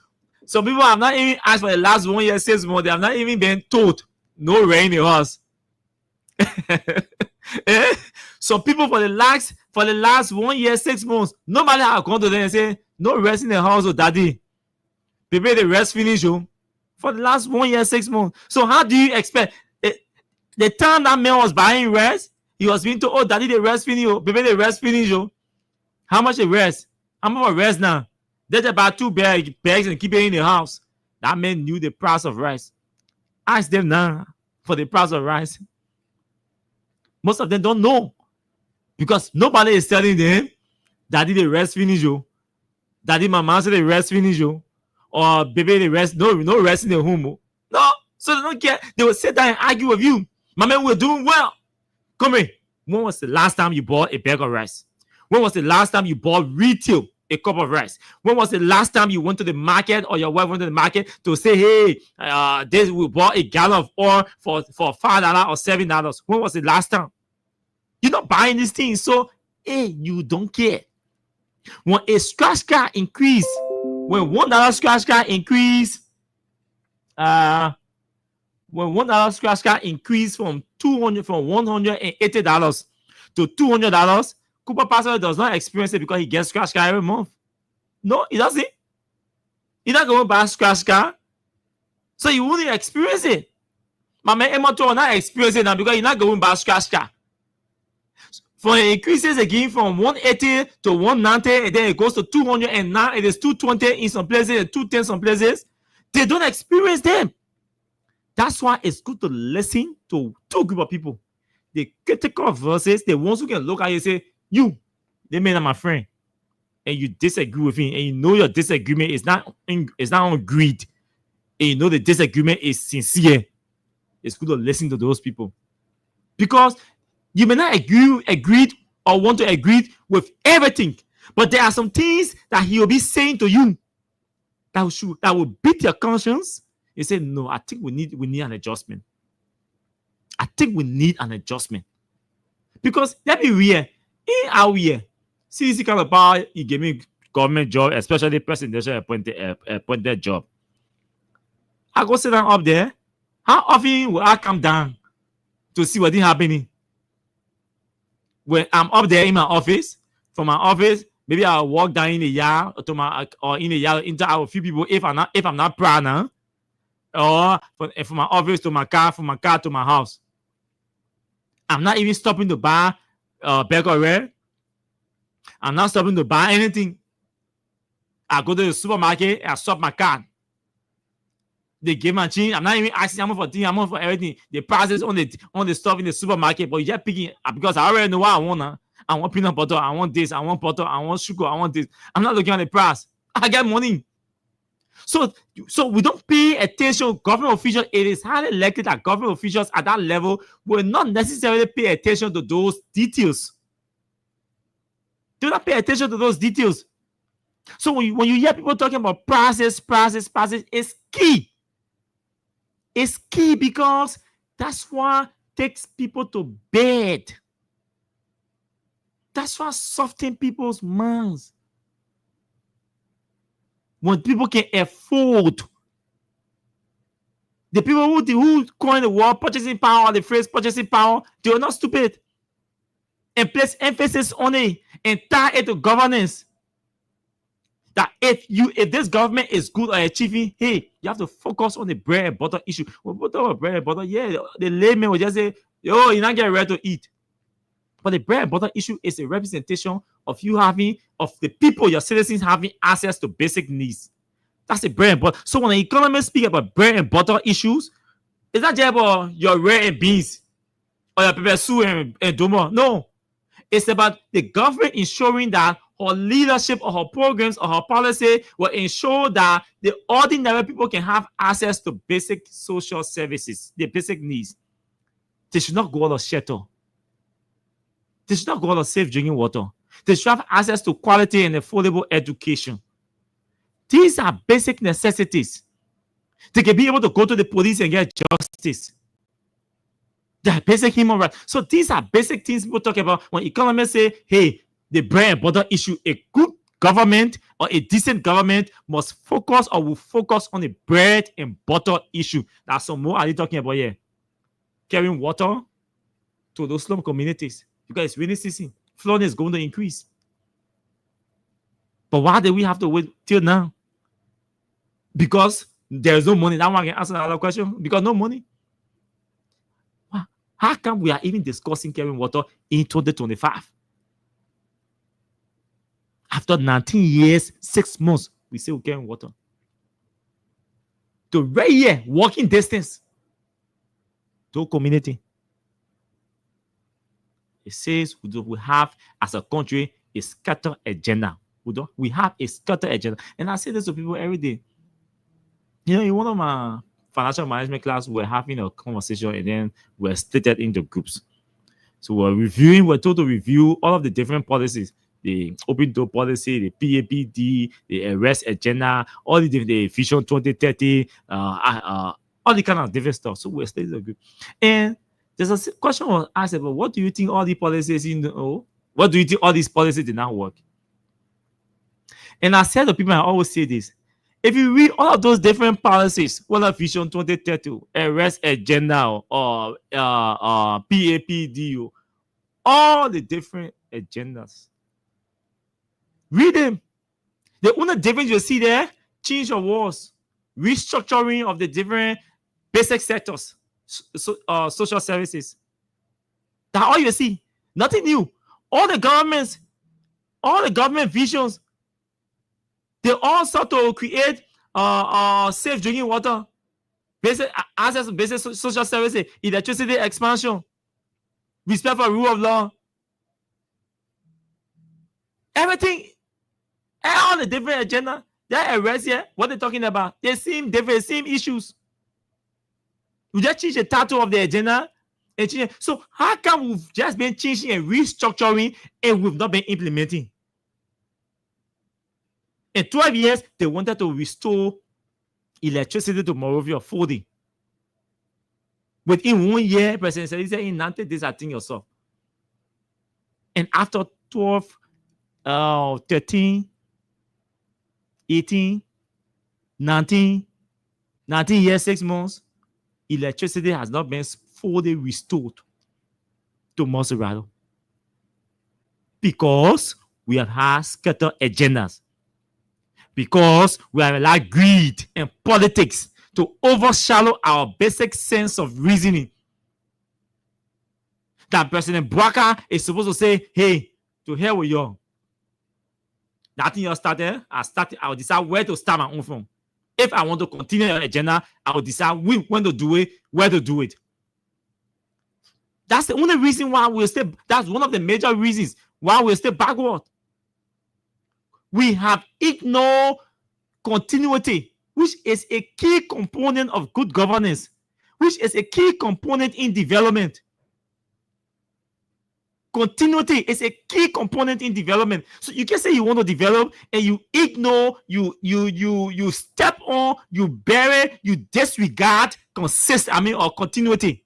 Some people have not even asked for the last 1 year, 6 months. They have not even been told no rain in the house. Some people for the last 1 year, 6 months, nobody have gone to them and say no rest in the house, oh daddy. Baby, the rest finish, oh. For the last 1 year, 6 months. So how do you expect the time that man was buying rest, he was being told, oh daddy, the rest finish, oh. Baby, the rest finish, oh. How much the rest? How much for rest now? They about 2 bags and keep it in the house. That man knew the price of rice. Ask them now for the price of rice. Most of them don't know because nobody is telling them, daddy, the rest finish, yo. Daddy, mama said the rest finish, yo. Or baby, the rest, no rest in the home. Oh. No, so they don't care. They will sit down and argue with you. Mama, we're doing well. Come here. When was the last time you bought a bag of rice? When was the last time you bought retail a cup of rice? When was the last time you went to the market or your wife went to the market to say, hey, this we bought a gallon of oil for $5 or $7? When was the last time? You're not buying these things, so hey, you don't care. When a scratch card increase, when $1 scratch card increase, when $1 scratch card increase from $180 to $200, Cooper Pastor does not experience it because he gets scratch card every month. No, he doesn't. He's not going to buy a scratch card, so you wouldn't experience it. My man Emma will not experience it now because he's not going to buy a scratch card. For it increases again from 180 to 190, and then it goes to 200, and now it is 220 in some places and 210 some places. They don't experience them. That's why it's good to listen to two group of people. The critical versus the ones who can look at you and say, you, they may not my friend, and you disagree with him, and you know your disagreement is not on greed, and you know the disagreement is sincere. It's good to listen to those people because you may not agree or want to agree with everything, but there are some things that he will be saying to you that will beat your conscience. You say, no, I think we need an adjustment. I think we need an adjustment. Because let me real. In our year, CDC kind of power, he gave me government job, especially presidential appointed job. I go sit down up there. How often will I come down to see what is happening? When I'm up there in my office, from my office, maybe I'll walk down in the yard or in the yard interact with a few people if I'm not proud now. Or from my office to my car, from my car to my house. I'm not even stopping to buy bag of red. I'm not stopping to buy anything. I go to the supermarket and I stop my card. They give my change. I'm not even asking how much for things, how much for everything. The prices on the stuff in the supermarket, but you just picking because I already know what I want now. I want peanut butter, I want this, I want butter, I want sugar, I want this. I'm not looking at the price. I get money. So we don't pay attention. Government officials, it is highly likely that government officials at that level will not necessarily pay attention to those details. Do not pay attention to those details. So when you hear people talking about prices, it's key. It's key because that's what takes people to bed. That's what softens people's minds. when people can afford. The people who coin the word purchasing power, the phrase purchasing power, they are not stupid. And place emphasis on it and tie it to governance. That if this government is good at achieving, hey, you have to focus on the bread and butter issue. Well, what about bread and butter? Yeah, the layman will just say, yo, you're not getting ready to eat. But the bread and butter issue is a representation of the people, your citizens having access to basic needs. That's the bread and butter. So when the economists speak about bread and butter issues, it's not just about your red and beans or your pepper soup and domo. No. It's about the government ensuring that her leadership or her programs or her policy will ensure that the ordinary people can have access to basic social services, their basic needs. They should not go out of shelter. They should not go out of safe drinking water. They should have access to quality and affordable education. These are basic necessities. They can be able to go to the police and get justice. They are basic human rights. So these are basic things people talk about when economists say, hey, the bread and butter issue, a good government or a decent government must focus or will focus on the bread and butter issue. That's some more are you talking about here? Carrying water to those slum communities because it's rainy season. Flooding is going to increase. But why do we have to wait till now? Because there's no money. That one can answer another question. Because no money. How come we are even discussing carrying water in 2025? After 19 years, 6 months, we say we're carrying water. To right here, walking distance to community. It says we have, as a country, a scattered agenda. We have a scattered agenda. And I say this to people every day. You know, in one of my financial management class, we're having a conversation and then we're splitted into groups. So we're told to review all of the different policies, the open door policy, the PAPD, the arrest agenda, all the Vision 2030, all the kind of different stuff. So we're split into a group. And there's a question was asked about what do you think all the policies what do you think all these policies did not work? And I said to people, I always say this. If you read all of those different policies, whether Vision 2030, arrest agenda, or PAPD, all the different agendas, read them. The only difference you see there, change of walls, restructuring of the different basic sectors, social services. That's all you see. Nothing new. All the government visions, they all start to create safe drinking water, basic access to basic social services, electricity expansion, respect for rule of law. Everything, all the different agenda, that arrest here, what they're talking about, they seem different, same issues. We just change the title of the agenda and change it. So how come we've just been changing and restructuring and we've not been implementing? In 12 years, they wanted to restore electricity to Monrovia fully. Within 1 year, President said, in 90 days, I think yourself. And after 12, 13, 18, 19 years, 6 months, electricity has not been fully restored to Monserrado. Because we have had scattered agendas. Because we have allowed greed and politics to overshadow our basic sense of reasoning. That President Bouaka is supposed to say, hey, to hell with you. That thing you started, I will decide where to start my own from. If I want to continue the agenda, I will decide when to do it, where to do it. That's the only reason why we're still, that's one of the major reasons why we're still backward. We have ignored continuity, which is a key component of good governance, which is a key component in development. Continuity is a key component in development. So you can say you want to develop and you ignore, you step on, you bury, you disregard or continuity.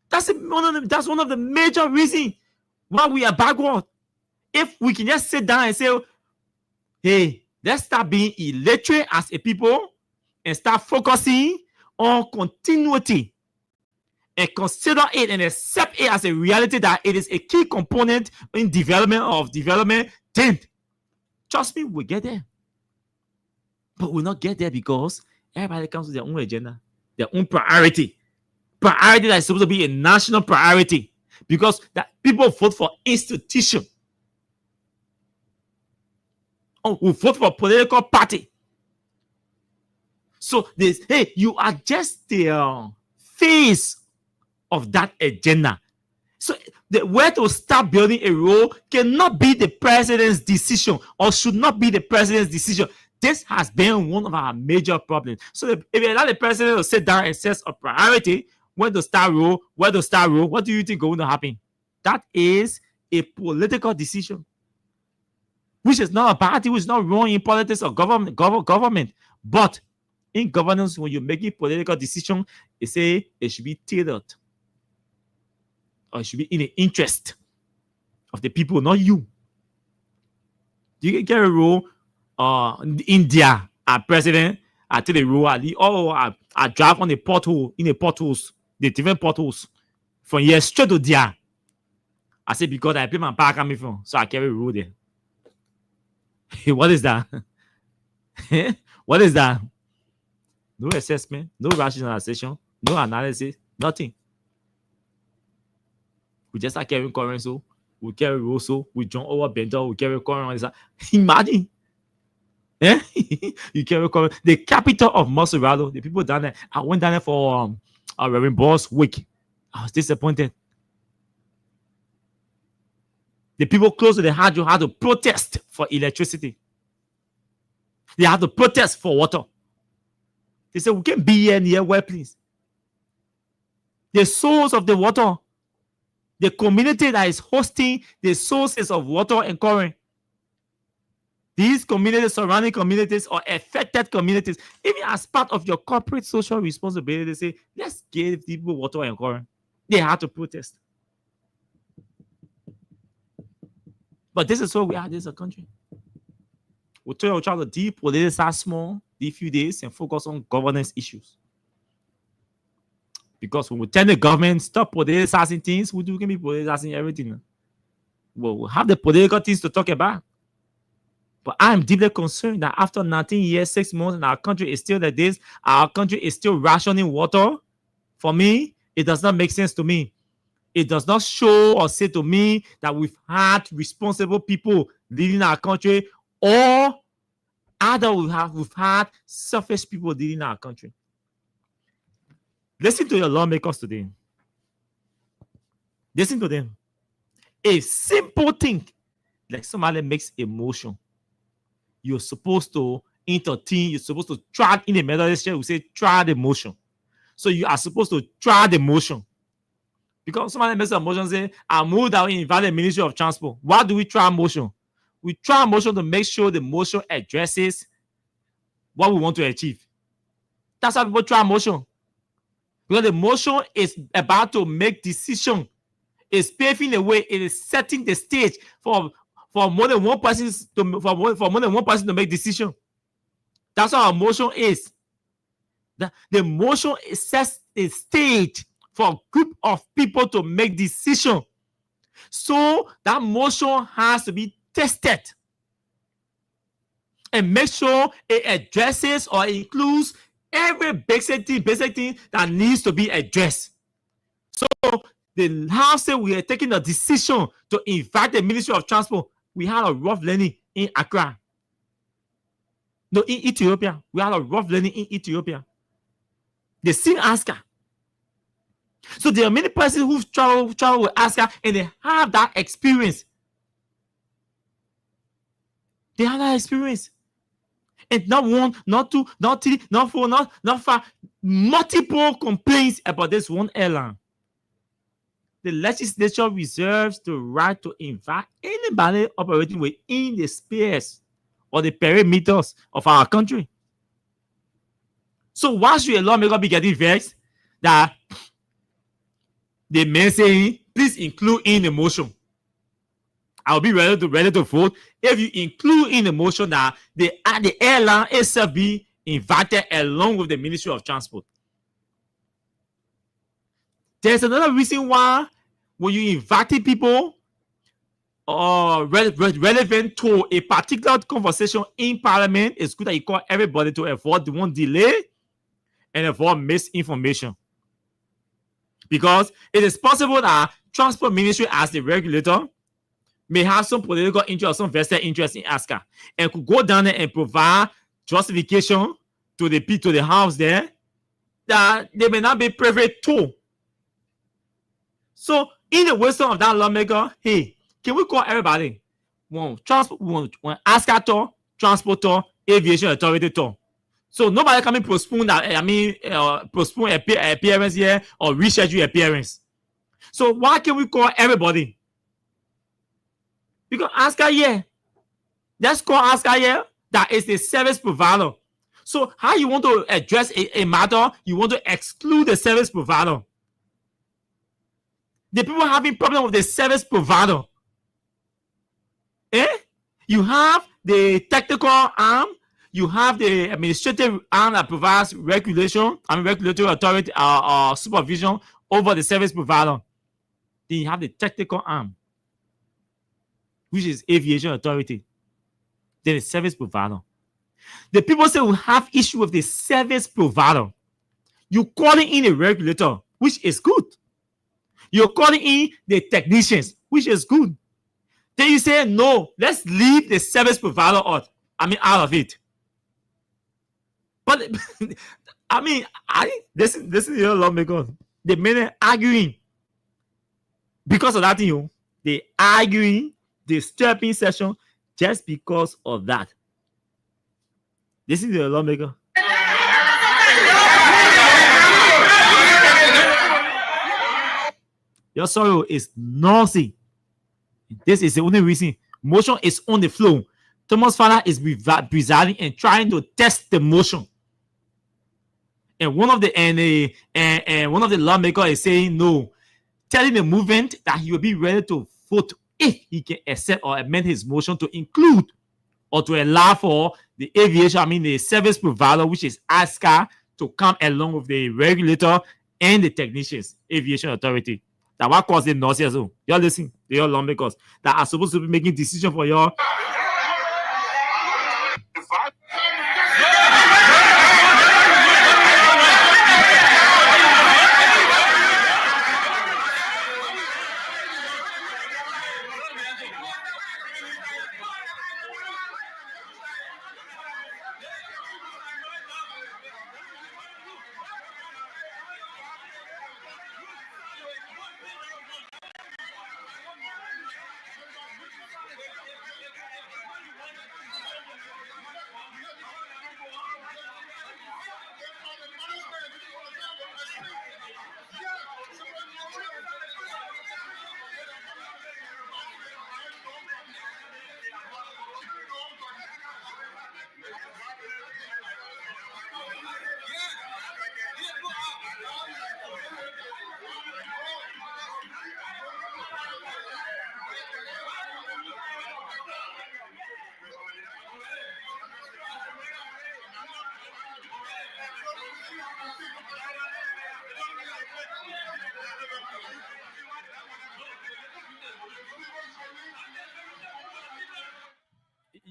That's one of the major reasons why we are backward. If we can just sit down and say, hey, Let's start being illiterate as a people and start focusing on continuity and consider it and accept it as a reality that it is a key component in development. Then, trust me, we'll get there. But we'll not get there because everybody comes with their own agenda, their own priority. Priority that is supposed to be a national priority because that people vote for institution. Oh, we vote for political party. So this, hey, you are just the face of that agenda. So the way to start building a role cannot be the president's decision or should not be the president's decision. This has been one of our major problems. So if you allow the president to sit down and set a priority, when to start role, what do you think is going to happen? That is a political decision, which is not a bad thing, which is not wrong in politics or government. But in governance, when you're making political decision, they say it should be tailored. Or it should be in the interest of the people, not you. You can get a role India, our president, I tell the role, I drive on the pothole, in the potholes, the different potholes, from here straight to there. I say because I pay my back coming from, so I carry a role there. What is that? What is that? No assessment, no rationalization, no analysis, nothing. We just start carrying current, so we carry roll, so we jump over bender, we carry current. Imagine. Yeah? You carry current. The capital of Maserado, the people down there. I went down there for Reverend Boss week. I was disappointed. The people close to the hydro had to protest for electricity. They had to protest for water. They said, we can't be here near where, please. The source of the water, the community that is hosting the sources of water and current. These communities, surrounding communities, or affected communities, even as part of your corporate social responsibility, they say, let's give people water and current. They had to protest. But this is where we are. This is a country. We try to depoliticize small, these few days, and focus on governance issues. Because when we tell the government stop politicizing things, we can be politicizing everything. Well, we'll have the political things to talk about. But I'm deeply concerned that after 19 years, 6 months, and our country is still like this, our country is still rationing water. For me, it does not make sense to me. It does not show or say to me that we've had responsible people leading our country, or either we've had selfish people leading our country. Listen to your lawmakers today. Listen to them. A simple thing, like somebody makes a motion. You're supposed to entertain, you're supposed to try in the Methodist church, we say try the motion. So you are supposed to try the motion. Because somebody makes a motion and say, I move that we invite the Ministry of Transport. Why do we try motion? We try motion to make sure the motion addresses what we want to achieve. That's how people try motion. Because the motion is about to make decision. It's paving the way. It is setting the stage for more than one person to make decision. That's how a motion is. The motion sets a stage for a group of people to make decision. So that motion has to be tested and make sure it addresses or includes every basic thing that needs to be addressed. So the House said we are taking a decision to invite the Ministry of Transport. We had a rough landing in Accra. No, in Ethiopia. We had a rough landing in Ethiopia. They still ask her. So there are many persons who've traveled with Aska and they have that experience. They have that experience. And not one, not two, not three, not four, not five. Multiple complaints about this one airline. The legislature reserves the right to invite anybody operating within the space or the perimeters of our country. So why should a lawmaker be getting vexed that the men saying, please include in the motion? I'll be ready to vote if you include in the motion that the airline itself be invited along with the Ministry of Transport. There's another reason why when you inviting people relevant to a particular conversation in Parliament, it's good that you call everybody to avoid the one delay and avoid misinformation. Because it is possible that Transport Ministry as the regulator may have some political interest or some vested interest in ASCA and could go down there and provide justification to the house there that they may not be privy to. So, in the wisdom of that lawmaker, hey, can we call everybody? When ASCA talk, transport talk, aviation authority talk. So nobody can postpone that. Postpone appearance here or reschedule appearance. So why can we call everybody? Because ASCA here, let's call ASCA here that is the service provider. So how you want to address a matter? You want to exclude the service provider. The people having problem with the service provider. You have the technical arm. You have the administrative arm that provides regulatory authority supervision over the service provider. Then you have the technical arm, which is aviation authority. Then the service provider. The people say we have issue with the service provider. You calling in a regulator, which is good. You're calling in the technicians, which is good. Then you say no, let's leave the service provider out of it. But this is your lawmaker. The men arguing because of that thing. They arguing, disturbing session just because of that. This is your lawmaker. Your sorrow is nothing. This is the only reason. Motion is on the floor. Thomas Fowler is presiding and trying to test the motion. And one of the lawmakers is saying no, telling the movement that he will be ready to vote if he can accept or amend his motion to include or to allow for the aviation, the service provider, which is ASCA, to come along with the regulator and the technicians, aviation authority. That what caused the nausea. So you're listening to your lawmakers that are supposed to be making decisions for your.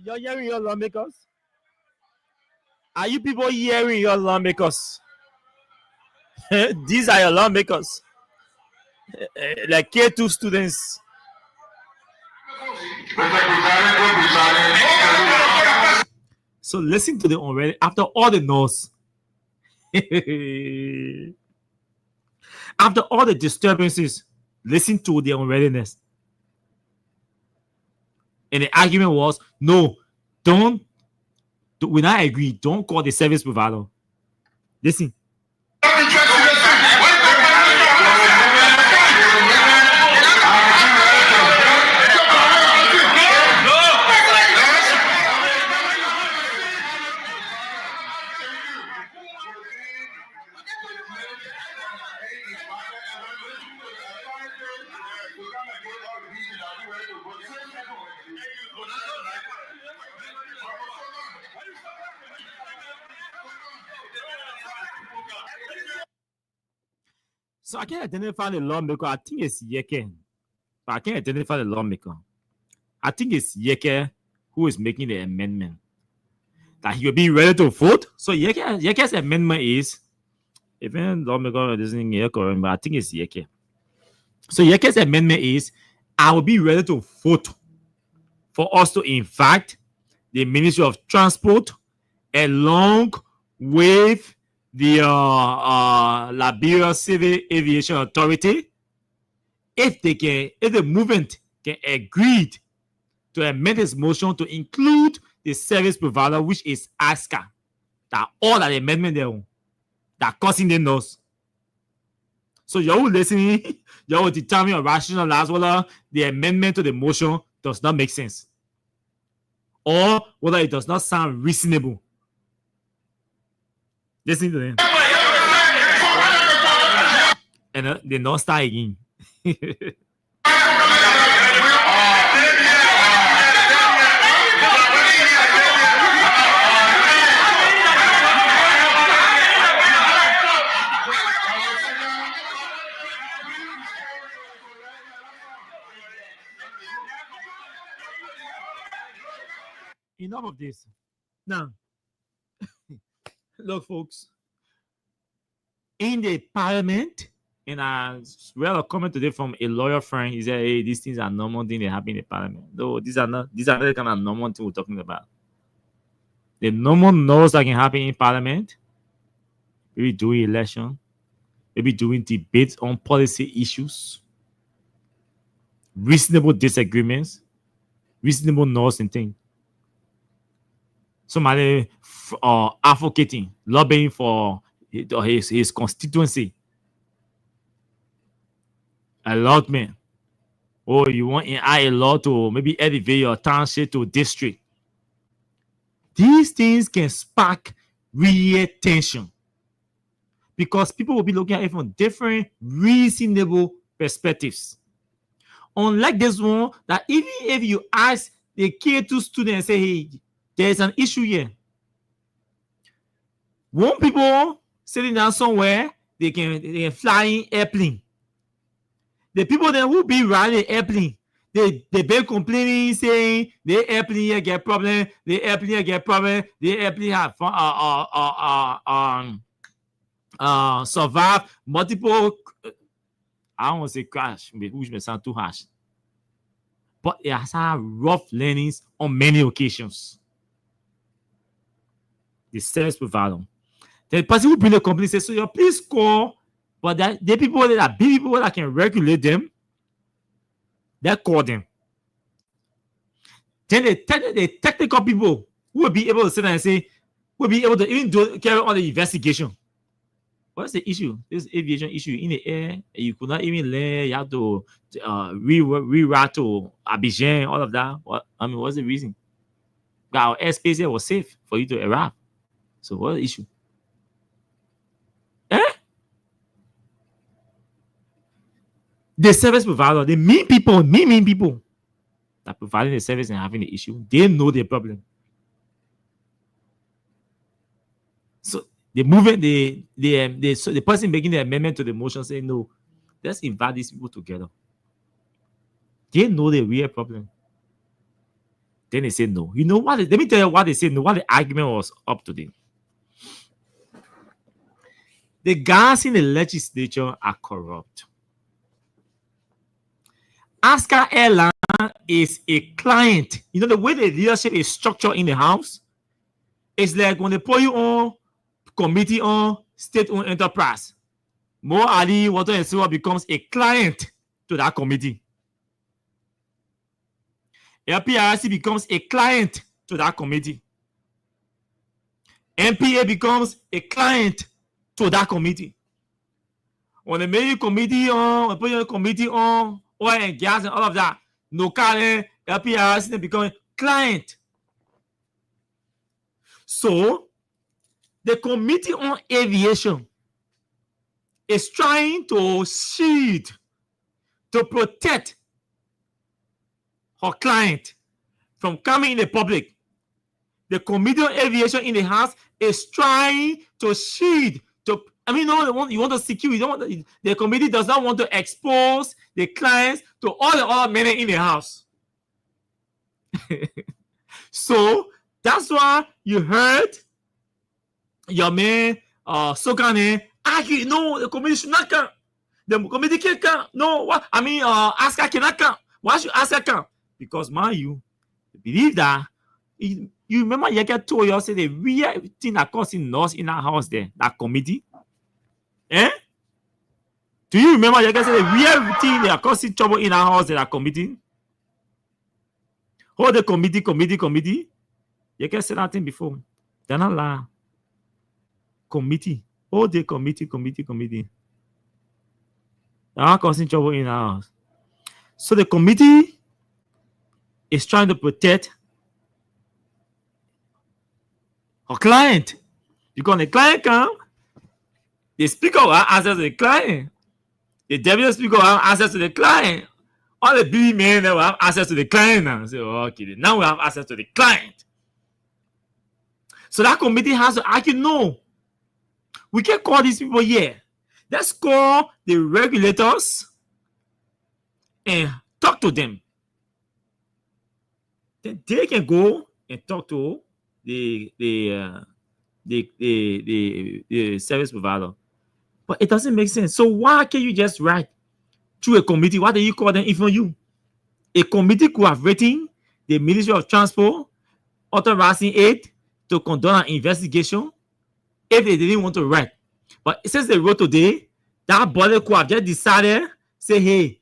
You're hearing your lawmakers? Are you people hearing your lawmakers? These are your lawmakers. Like K2 students. So listen to them already. After all the noise. After all the disturbances, listen to the unreadiness. And the argument was, no, when I agree, don't call the service provider. Listen. So I can't identify the lawmaker. I think it's Yeke. But I can't identify the lawmaker. I think it's Yeke who is making the amendment. That he will be ready to vote. So Yeke's amendment is, even lawmaker doesn't hear correct, but I think it's Yeke. So Yeke's amendment is, I will be ready to vote for us to invite the Ministry of Transport along with the Liberia Civil Aviation Authority, if the movement can agree to amend this motion to include the service provider, which is ASCA, that all that amendment there that causing the nose. So you're listening, you will determine or rationalize whether the amendment to the motion does not make sense, or whether it does not sound reasonable. Listen to them. And they don't start again. Enough of this. Now, look, folks, in the parliament, and I read a comment today from a lawyer friend. He said, hey, these things are normal things that happen in the parliament. No, these are not the kind of normal things we're talking about. The normal laws that can happen in parliament, maybe during election, maybe during debates on policy issues, reasonable disagreements, reasonable laws and things. Somebody advocating, lobbying for his constituency. Allotment. Or you want to add a law to maybe elevate your township to district. These things can spark real tension, because people will be looking at it from different reasonable perspectives. Unlike this one, that even if you ask the K2 student and say, hey, there's an issue here. One people sitting down somewhere, they can fly in airplane. The people then who be riding the airplane, they been complaining, saying the airplane here get problem, the airplane here get problem, the airplane have survive multiple. I don't want to say crash, which may sound too harsh, but it has had rough landings on many occasions. The service provider, the person who bring the company says, so you please call, but that the people that are big people that can regulate them, they call them. Then the technical people who will be able to sit down and say, will be able to even carry on the investigation. What's the issue? This aviation issue in the air, you could not even land. You have to reroute to Abidjan, all of that. What's the reason? Our airspace here was safe for you to arrive. So what's the issue? The service provider, the mean people that providing the service and having the issue, they know the problem. So the movement, the person making the amendment to the motion saying, no, let's invite these people together. They know the real problem. Then they say no. You know what? Let me tell you what they said. No, what the argument was up to them. The guys in the legislature are corrupt. ASCA Airline is a client. You know, the way the leadership is structured in the house, it's like when they put you on committee on state-owned enterprise. Mo Ali Water and Sewer becomes a client to that committee. LPRC becomes a client to that committee. MPA becomes a client to that committee. When they make a committee on, put a committee on oil and gas and all of that, no car, LPRC become client. So the Committee on Aviation is trying to shield, to protect her client from coming in the public. The Committee on Aviation in the House is trying to shield, to I mean, no, you want to secure. You don't want the committee does not want to expose the clients to all the other men in the house. So that's why you heard your man Sokane argue. No, the committee should not come. The committee can't come. No, what I mean, Aska cannot come. Why should Aska come? Because you believe that. You remember you get told you say the real thing that causing us in our house there, that committee. Eh? Do you remember you guys say the real thing that causing trouble in our house that committee? Hold the committee. You guys said that thing before. They're not lie. Committee. Hold the committee. They are causing trouble in our house. So the committee is trying to protect a client. Because the client come, the speaker will have access to the client. The deputy speaker will have access to the client. All the big men will have access to the client now. Say, okay, now we have access to the client. So that committee has to argue, no. We can't call these people here. Let's call the regulators and talk to them. Then they can go and talk to the service provider. But it doesn't make sense. So why can't you just write through a committee? Why do you call them even you? A committee could have written the Ministry of Transport authorizing it to conduct an investigation if they didn't want to write. But since they wrote today, that body could have just decided, say, hey,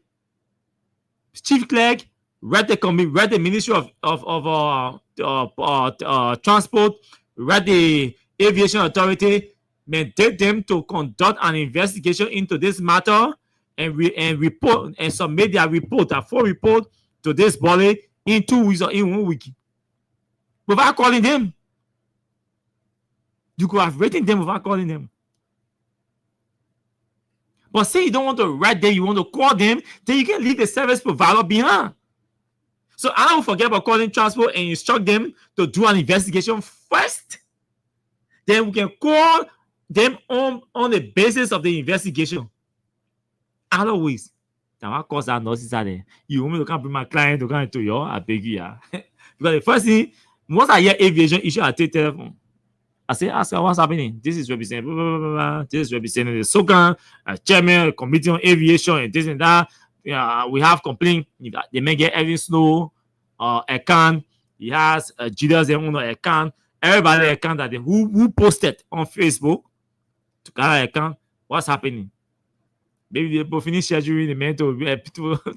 Chief Clerk, write the Ministry of Transport, write the Aviation Authority, mandate them to conduct an investigation into this matter and report and submit their report, a full report to this body in 2 weeks or in 1 week. Without calling them. You could have written them without calling them. But say you don't want to write them, you want to call them, then you can leave the service provider behind. So I don't forget about calling transport and instruct them to do an investigation first. Then we can call them on the basis of the investigation. Otherwise, now what cause that notice are there? You want me to come bring my client to come to you? I beg you, yeah. Because the first thing, once I hear aviation issue, I take telephone. I say, ask her what's happening. This is representing blah, blah, blah, blah. This is representing the SOCAN, chairman, committee on aviation, and this and that. We have complaint. They may get every snow account. He has Judas their own account. Everybody account that who posted on Facebook to gather account. What's happening? Maybe they both finish scheduling the man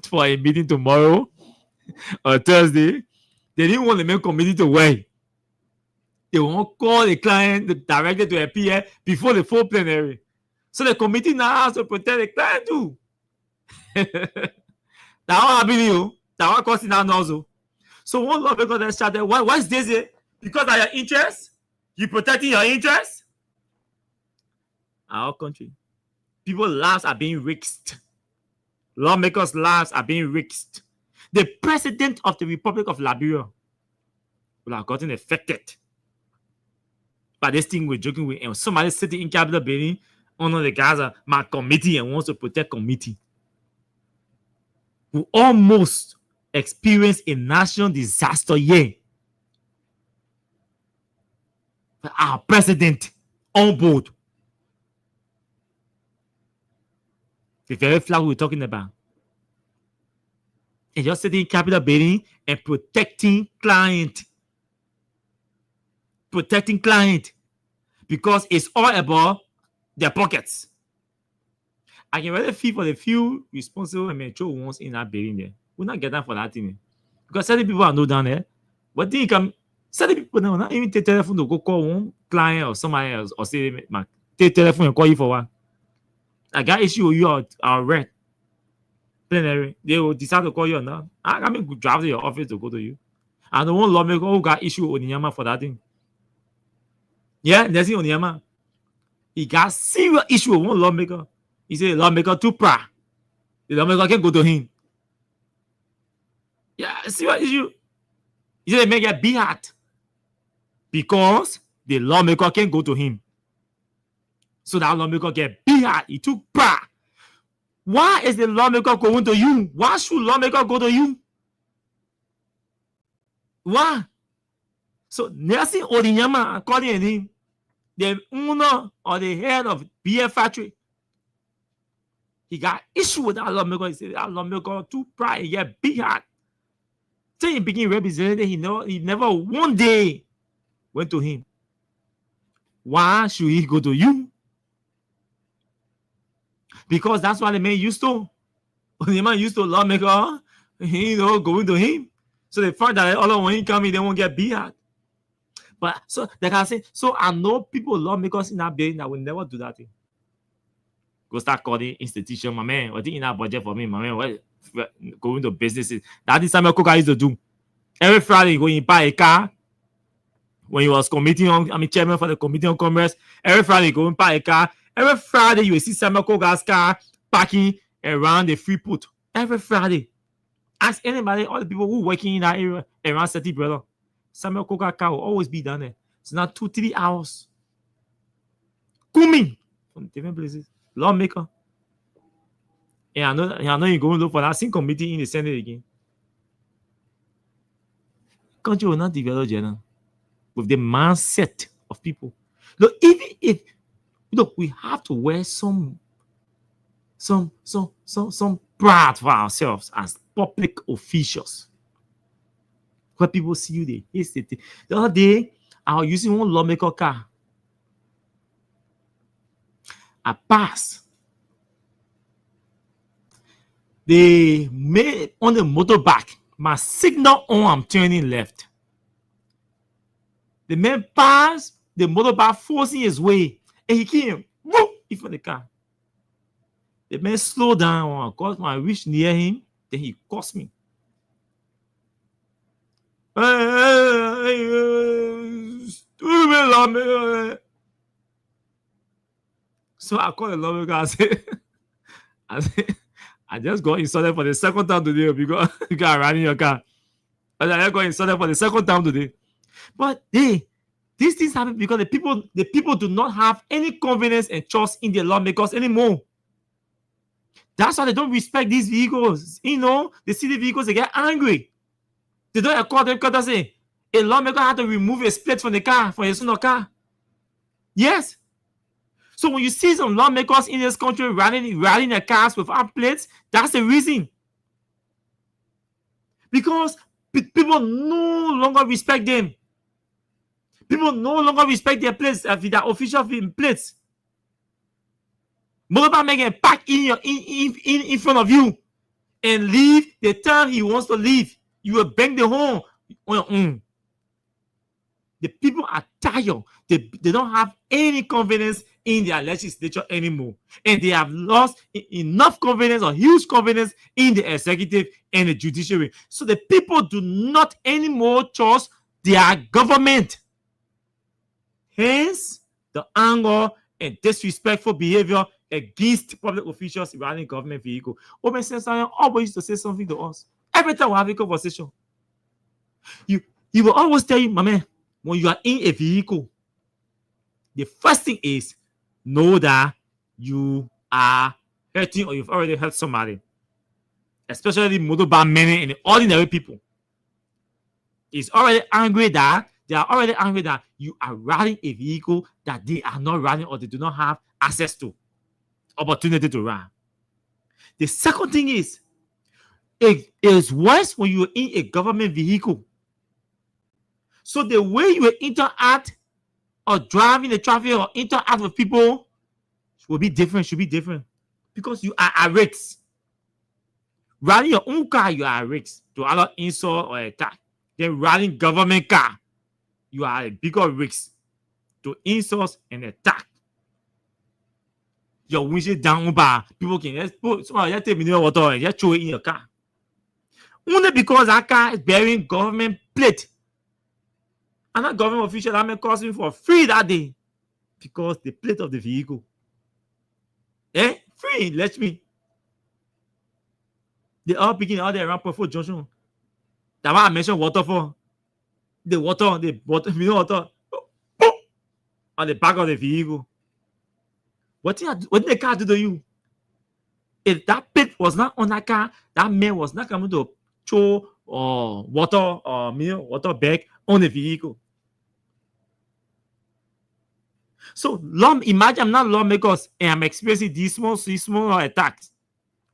for a meeting tomorrow or Thursday. They didn't want the main committee to wait. They won't call the client, the director to appear before the full plenary. So the committee now has to protect the client too. That what happened to you. That what causing that also. So one law because they started, why is this it? Because of your interest? You protecting your interest? Our country. People's lives are being risked. Lawmakers' lives are being risked. The president of the Republic of Liberia will have gotten affected by this thing we're joking with. And somebody sitting in Capitol building under the Gaza, my committee, and wants to protect committee. We almost experienced a national disaster here. Our president on board. The very flag we're talking about. And just sitting in Capitol building and protecting client. Protecting client. Because it's all about their pockets. I can rather feel for the few responsible and mature ones in that building there. We're not getting for that thing. Because certain people are no down there. But then you can certain people don't not even take telephone to go call one client or somebody else or say, man, take telephone and call you for one. I got issue with you are red. Plenary. They will decide to call you or not. I mean, drive to your office to go to you. And the one lawmaker who got issue with Onyama for that thing. Yeah, there's Onyama. He got serious issue with one lawmaker. He said, lawmaker too proud. The lawmaker can go to him. Yeah, serious issue. He said, they may get beat because the lawmaker can go to him. So that lawmaker get beat. He took pride. Why is the lawmaker going to you? Why should lawmaker go to you? Why? So Nelson Odinyama, according to him, the owner or the head of beer factory, he got issue with that lawmaker. He said that lawmaker too pride. He get beat. Till he became representative, he never one day went to him. Why should he go to you? Because that's what the man used to. The man used to lawmaker, going to him. So they find that all when he come in, they won't get beat. But so like I say, so I know people lawmakers in that building that will never do that thing. Go start calling institution, my man. What in that budget for me, my man? What going to businesses? That is Samuel Coker used to do. Every Friday, when you buy a car, when he was chairman for the committee on commerce, every Friday, go and buy a car. Every Friday, you will see Samuel Coker's car parking around the free put. Every Friday. Ask anybody, all the people who working in that area around City, brother. Samuel Coker car will always be down there. It's not 2-3 hours. Coming from different places. Lawmaker. Yeah, I know you're going to look for that same committee in the Senate again. Country will not develop, Jenna, with the mindset of people. Look, even if we have to wear some pride for ourselves as public officials. Where people see you there. The other day, I was using one lawmaker car. I passed. They made on the motorbike. My signal on, I'm turning left. The man passed the motorbike forcing his way. And he came in front of the car. The man slowed down. When I reached near him, then he cursed me. So I called the lawmaker. I said, I just got insulted for the second time today because you got running your car. I got insulted for the second time today. But these things happen because the people do not have any confidence and trust in their lawmakers anymore. That's why they don't respect these vehicles. The city vehicles, they get angry. They don't accord them because they say a lawmaker had to remove a split from the car, from his own car. Yes. So when you see some lawmakers in this country riding their cars without plates, that's the reason. Because people no longer respect them. People no longer respect their plates, their official plates. Motorbike make a park in front of you and leave the time he wants to leave. You will bang the horn on your own. The people are tired. They don't have any confidence in their legislature anymore. And they have lost enough confidence or huge confidence in the executive and the judiciary. So the people do not anymore trust their government. Hence, the anger and disrespectful behavior against public officials running government vehicle. Open Sense always used to say something to us. Every time we have a conversation, he will always tell you, my man, when you are in a vehicle, the first thing is know that you are hurting or you've already hurt somebody, especially motorbike men and ordinary people. They are already angry that you are riding a vehicle that they are not riding or they do not have access to, opportunity to ride. The second thing is, it is worse when you are in a government vehicle. So the way you interact or drive in the traffic or interact with people should be different because you are at risk. Riding your own car, you are at risk to allow insult or attack. Then riding government car, you are a bigger risk to insult and attack. Your windshield down by people can just put just take mineral water and just throw it in your car. Only because that car is bearing government plate. And that government official that may cost me for free that day. Because the plate of the vehicle. Free, let me. They all picking out there around Purple Junction. That's why I mentioned water for. The water, mineral water on the back of the vehicle. What did the car do to you? If that pit was not on that car, that man was not coming to throw water or water bag on the vehicle. So imagine I'm not lawmakers and I'm experiencing these small attacks.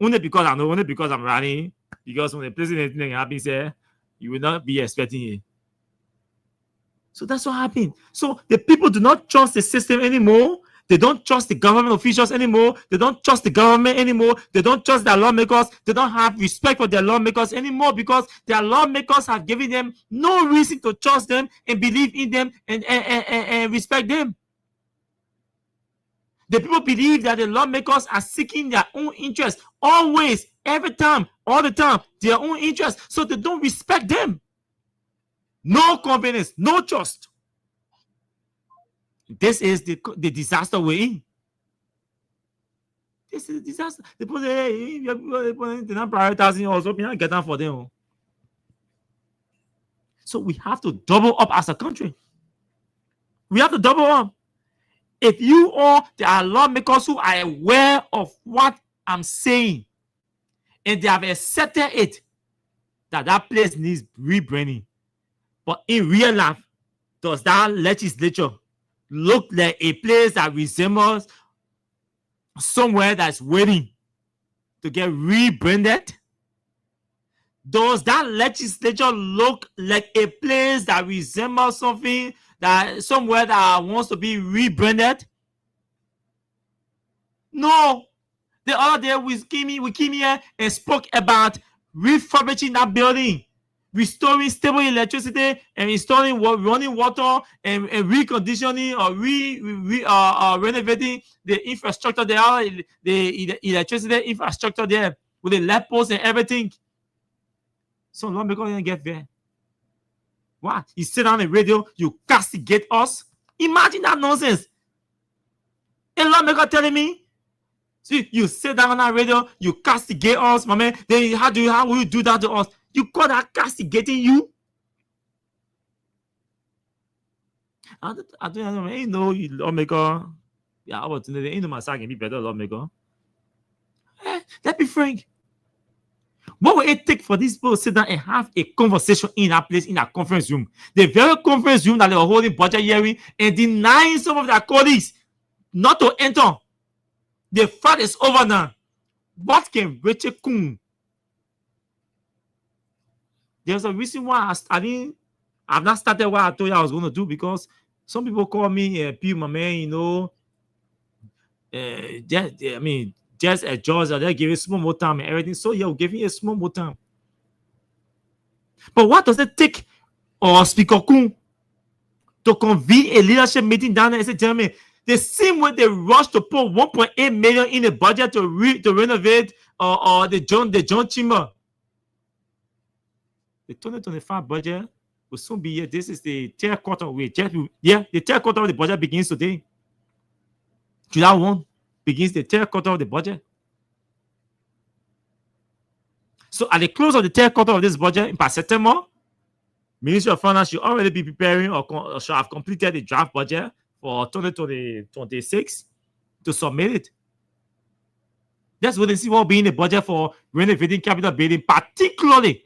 Only because I know, only because I'm running. Because when the president thing happens, you will not be expecting it. So that's what happened. So the people do not trust the system anymore. They don't trust the government officials anymore. They don't trust the government anymore. They don't trust their lawmakers. They don't have respect for their lawmakers anymore because their lawmakers have given them no reason to trust them and believe in them and respect them. The people believe that the lawmakers are seeking their own interest always, every time, all the time, their own interest. So they don't respect them. No confidence, no trust. This is the disaster we're in. This is a disaster. The people say, hey, they're not prioritizing us. We're not getting for them. So we have to double up as a country. We have to double up. If you all, there are lawmakers who are aware of what I'm saying and they have accepted it, that place needs rebranding. But in real life, does that legislature look like a place that resembles somewhere that's waiting to get rebranded? Does that legislature look like a place that resembles something that somewhere that wants to be rebranded? No. The other day we came here and spoke about refurbishing that building, restoring stable electricity and installing running water and reconditioning or renovating the infrastructure there, the electricity infrastructure there with the light posts and everything. So long because you didn't get there. What? You sit on the radio, you castigate us? Imagine that nonsense. A lawmaker telling me, see, you sit down on that radio, you castigate us, my man. Then how will you do that to us? You call that castigating you? I don't ain't no lawmaker. Yeah, opportunity. Ain't no my can be better lawmaker. Let's be frank. What will it take for these people to sit down and have a conversation in that place, in that conference room? The very conference room that they were holding budget hearing and denying some of their colleagues not to enter. The fight is over now. What can Rachel Kuhn? There's a reason why I've not started what I told you I was going to do because some people call me P, my man, you know. Just a Georgia, they give you small more time and everything. So yeah, we'll give you a small more time. But what does it take Speaker Kuhn to convene a leadership meeting down there and say, gentlemen, the same way they rushed to put 1.8 million in the budget to renovate the John Chamber. The 2025 budget will soon be here. This is the third quarter of it. The third quarter of the budget begins today. July 1 begins the third quarter of the budget. So at the close of the third quarter of this budget, by September, Ministry of Finance should already be preparing or should have completed the draft budget for 2026 to submit it. That's what they see what will be in the budget for renovating capital building, particularly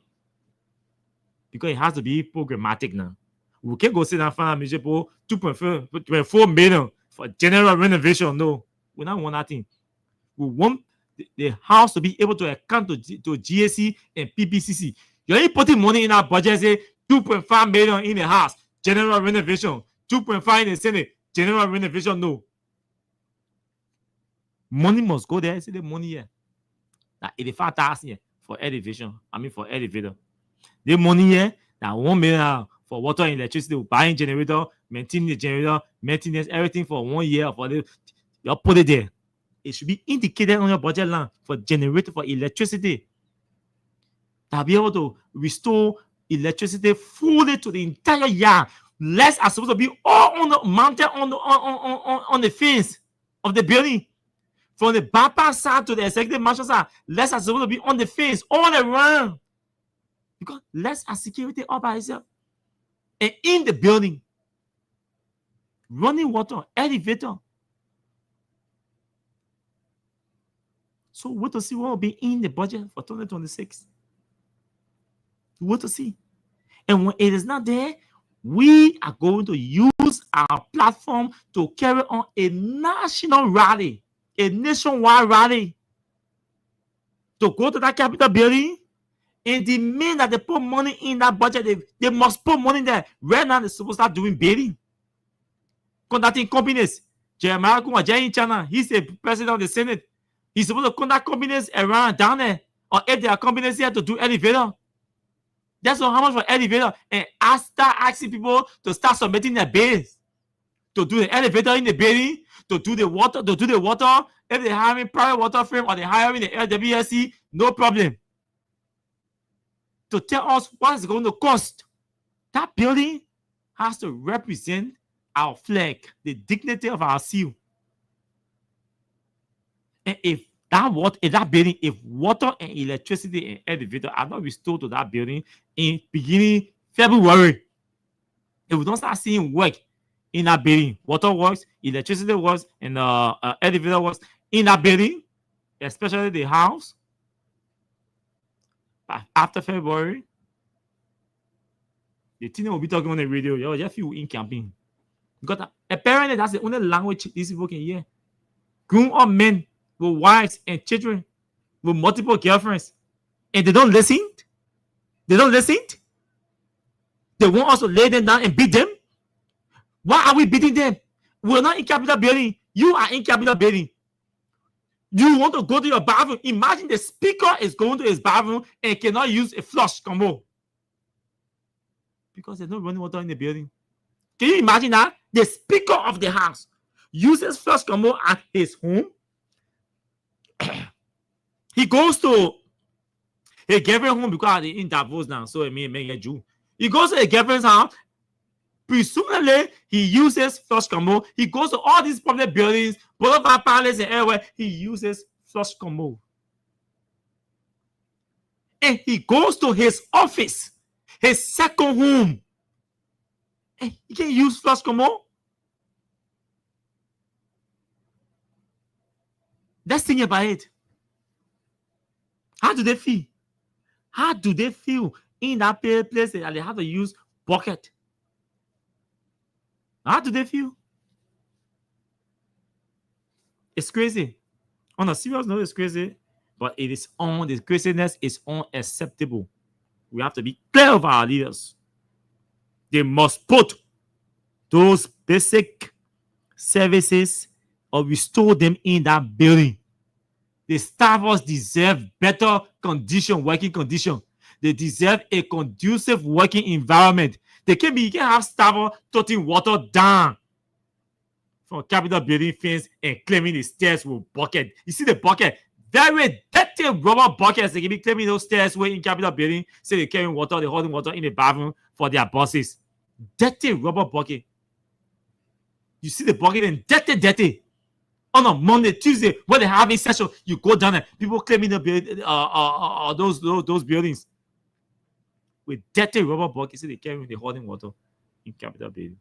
because it has to be programmatic now. We can't go sit down and find a measure for 2.4 million for general renovation. No, we don't want that thing. We want the house to be able to account to GSC and PPCC. You're only putting money in our budget, say 2.5 million in the house, general renovation, 2.5 in the Senate, general renovation. No. Money must go there. See the money here. That 85,000 here for elevation. For elevator. The money here, that 1 million for water and electricity, buying generator, maintaining the generator, maintenance, everything for 1 year. You put it there. It should be indicated on your budget line for generator for electricity. To be able to restore electricity fully to the entire yard. Lights are supposed to be all on the mounted on the fence of the building. From the bypass side to the executive marshal side, lights are supposed to be on the fence all around. Because lights are security all by itself. And in the building, running water, elevator. So what to see what will be in the budget for 2026. What to see. And when it is not there, we are going to use our platform to carry on a national rally, a nationwide rally, to go to that Capitol building and demand that they put money in that budget. They must put money there. Right now, they're supposed to start doing bidding, conducting companies. Jeremiah Kumajay in China, he's the president of the Senate. He's supposed to conduct companies around down there, or if there are companies here to do elevator. That's not how much for elevator. And I start asking people to start submitting their bids to do the elevator in the building, to do the water, If they're hiring private water frame or they're hiring the LWSC, no problem. To tell us what it's going to cost. That building has to represent our flag, the dignity of our seal. And if that building, if water and electricity and elevator are not restored to that building in beginning February, if we don't start seeing work in that building, water works, electricity works, and elevator works in that building, especially the house, after February, the thing will be talking on the radio, yo, just feel in camping. Because apparently that's the only language these people can hear. Grown-up men with wives and children with multiple girlfriends, and they don't listen. They don't listen. They want us to lay them down and beat them. Why are we beating them? We're not in Capitol building. You are in Capitol building. You want to go to your bathroom. Imagine the speaker is going to his bathroom and cannot use a flush combo because there's no running water in the building. Can you imagine that? The speaker of the house uses flush combo at his home. He goes to a girlfriend home because they're in Davos now, so it may make a Jew. He goes to a girlfriend's house. Presumably, he uses flush combo. He goes to all these public buildings, Boulevard Palace and everywhere. He uses flush combo. And he goes to his office, his second home. And he can use flush combo. Let's think about it. How do they feel? How do they feel in that place that they have to use bucket? How do they feel? It's crazy. On a serious note, it's crazy, but the craziness is unacceptable. We have to be clear of our leaders. They must put those basic services or restore them in that building. The staffers deserve better working condition. They deserve a conducive working environment. You can have staffers toting water down from Capitol building fence and claiming the stairs with bucket. You see the bucket? Very dirty rubber buckets. They can be claiming those stairs way in Capitol building. Say they're carrying water, they're holding water in the bathroom for their bosses. Dirty rubber bucket. You see the bucket and dirty. On a Monday, Tuesday, when they're having session, you go down there. People claiming those buildings with dirty rubber buckets. They carry the holding water in Capitol building.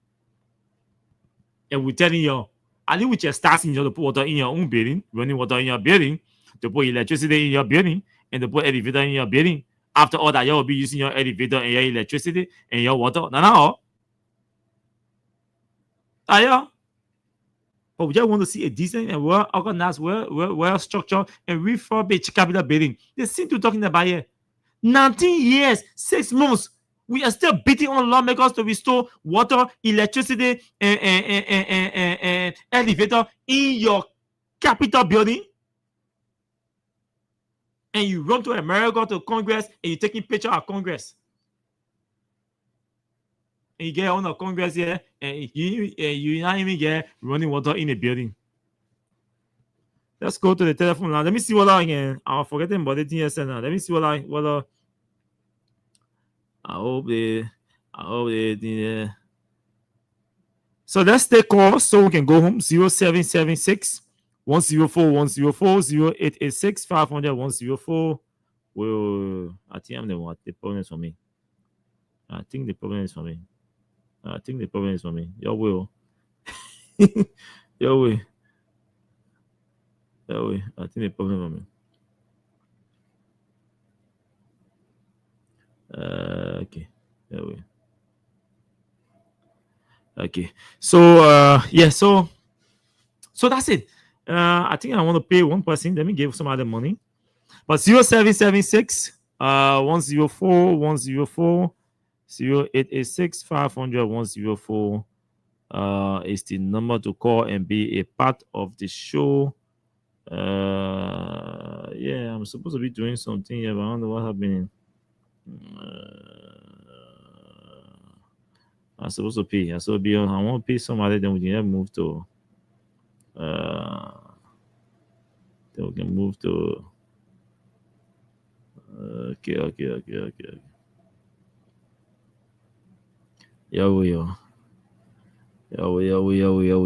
And we're telling you, I think with your stars in to put water in your own building, running water in your building, to put electricity in your building, and to put elevator in your building. After all that, you will be using your elevator and your electricity and your water. No. But we just want to see a decent and well-organized, well-structured, and refurbished Capitol building. They seem to be talking about it. 19 years, 6 months. We are still beating on lawmakers to restore water, electricity, and elevator in your Capitol building. And you run to America, to Congress, and you're taking pictures of Congress. And you get on the Congress here, and you not even get running water in the building. Let's go to the telephone now. Let me see what I can. I'm forgetting about the TSN now. Let me see what I hope they. So let's take calls so we can go home. 0776 104 104 0886 500 104. Well, I think I'm the one. The problem is for me. I think the problem is for me. Your will. Your way. I think the problem for me. Okay. There we. Okay. So yeah, so that's it. I think I want to pay one person. Let me give some other money. But 0776 104 104 0886 500 104 is the number to call and be a part of the show. Yeah, I'm supposed to be doing something here, but I don't know what's happening. I'm supposed to pay. I supposed to be on. I want to pay somebody. Then we can move to. Then we can move to. Okay. Yo.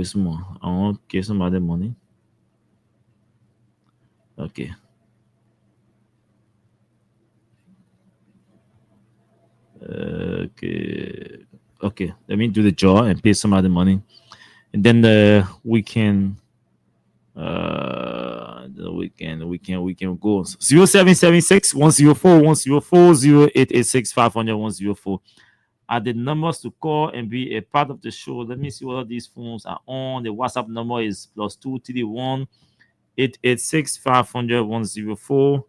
Small. I want to give somebody money. Okay. Okay. Let me do the draw and pay some other money, and then we can go 0776 104 104 0886 500 104 are the numbers to call and be a part of the show. Let me see whether these phones are on. The WhatsApp number is +231 886 500 104.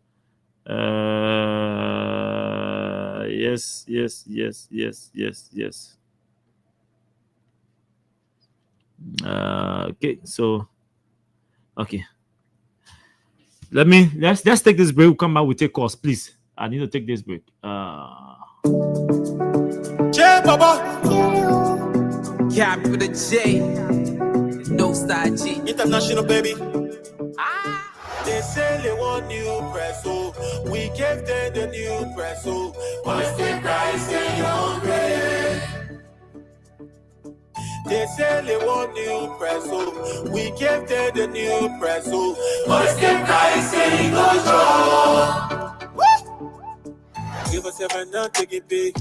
Yes. Okay, so okay. Let's take this break. We'll come back. We take calls, please. I need to take this break. Baba. Cap with a J. No side G. International baby. They say they want new press, so we gave them the new press, so what's the price in your grade? They say they want new press, so we gave them the new press, so what's the price in your job? Give us 7 and take it big.